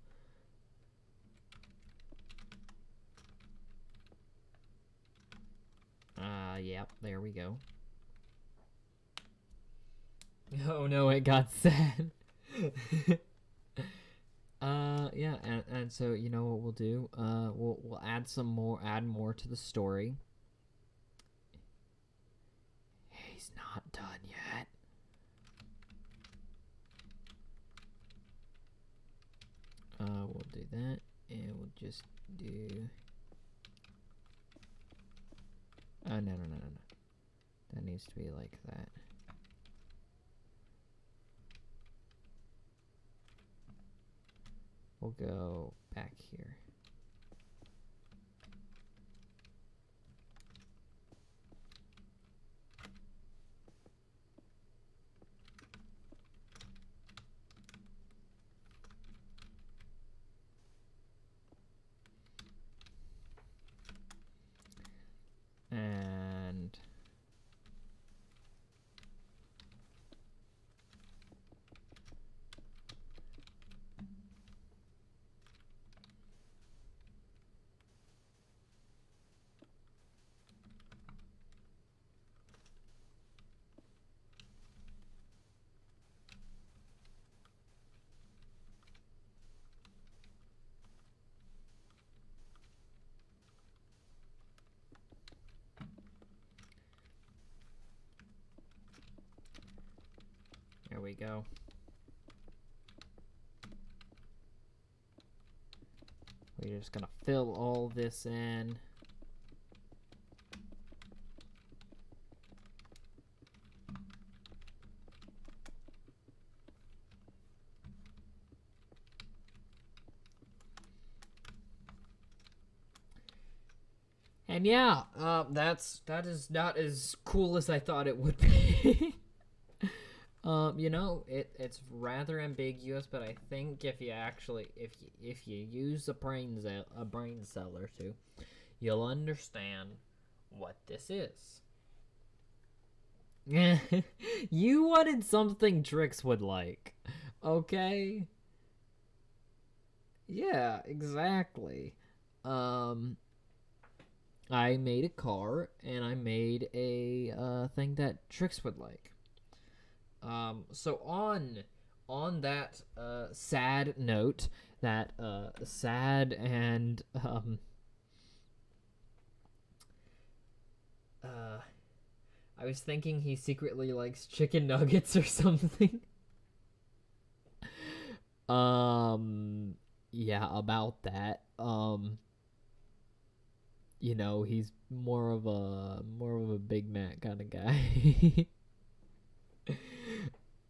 Yep, there we go. Oh no, it got sad. Yeah, and so you know what we'll do? We'll add more to the story. He's not done yet. We'll do that, and we'll just do. Oh no. That needs to be like that. We'll go back here. And there we go. We're just gonna fill all this in. And yeah, that is not as cool as I thought it would be. You know, it's rather ambiguous, but I think if you actually if you use a brain cell or two, you'll understand what this is. You wanted something Trix would like, okay? Yeah, exactly. I made a car, and I made a thing that Trix would like. So on that sad note, that sad and I was thinking he secretly likes chicken nuggets or something. Yeah, about that. You know, he's more of a Big Mac kind of guy.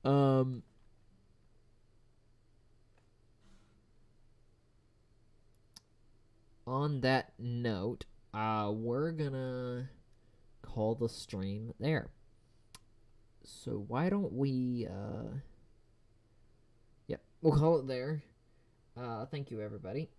um on that note, we're gonna call the stream there. So why don't we yep, we'll call it there. Thank you everybody.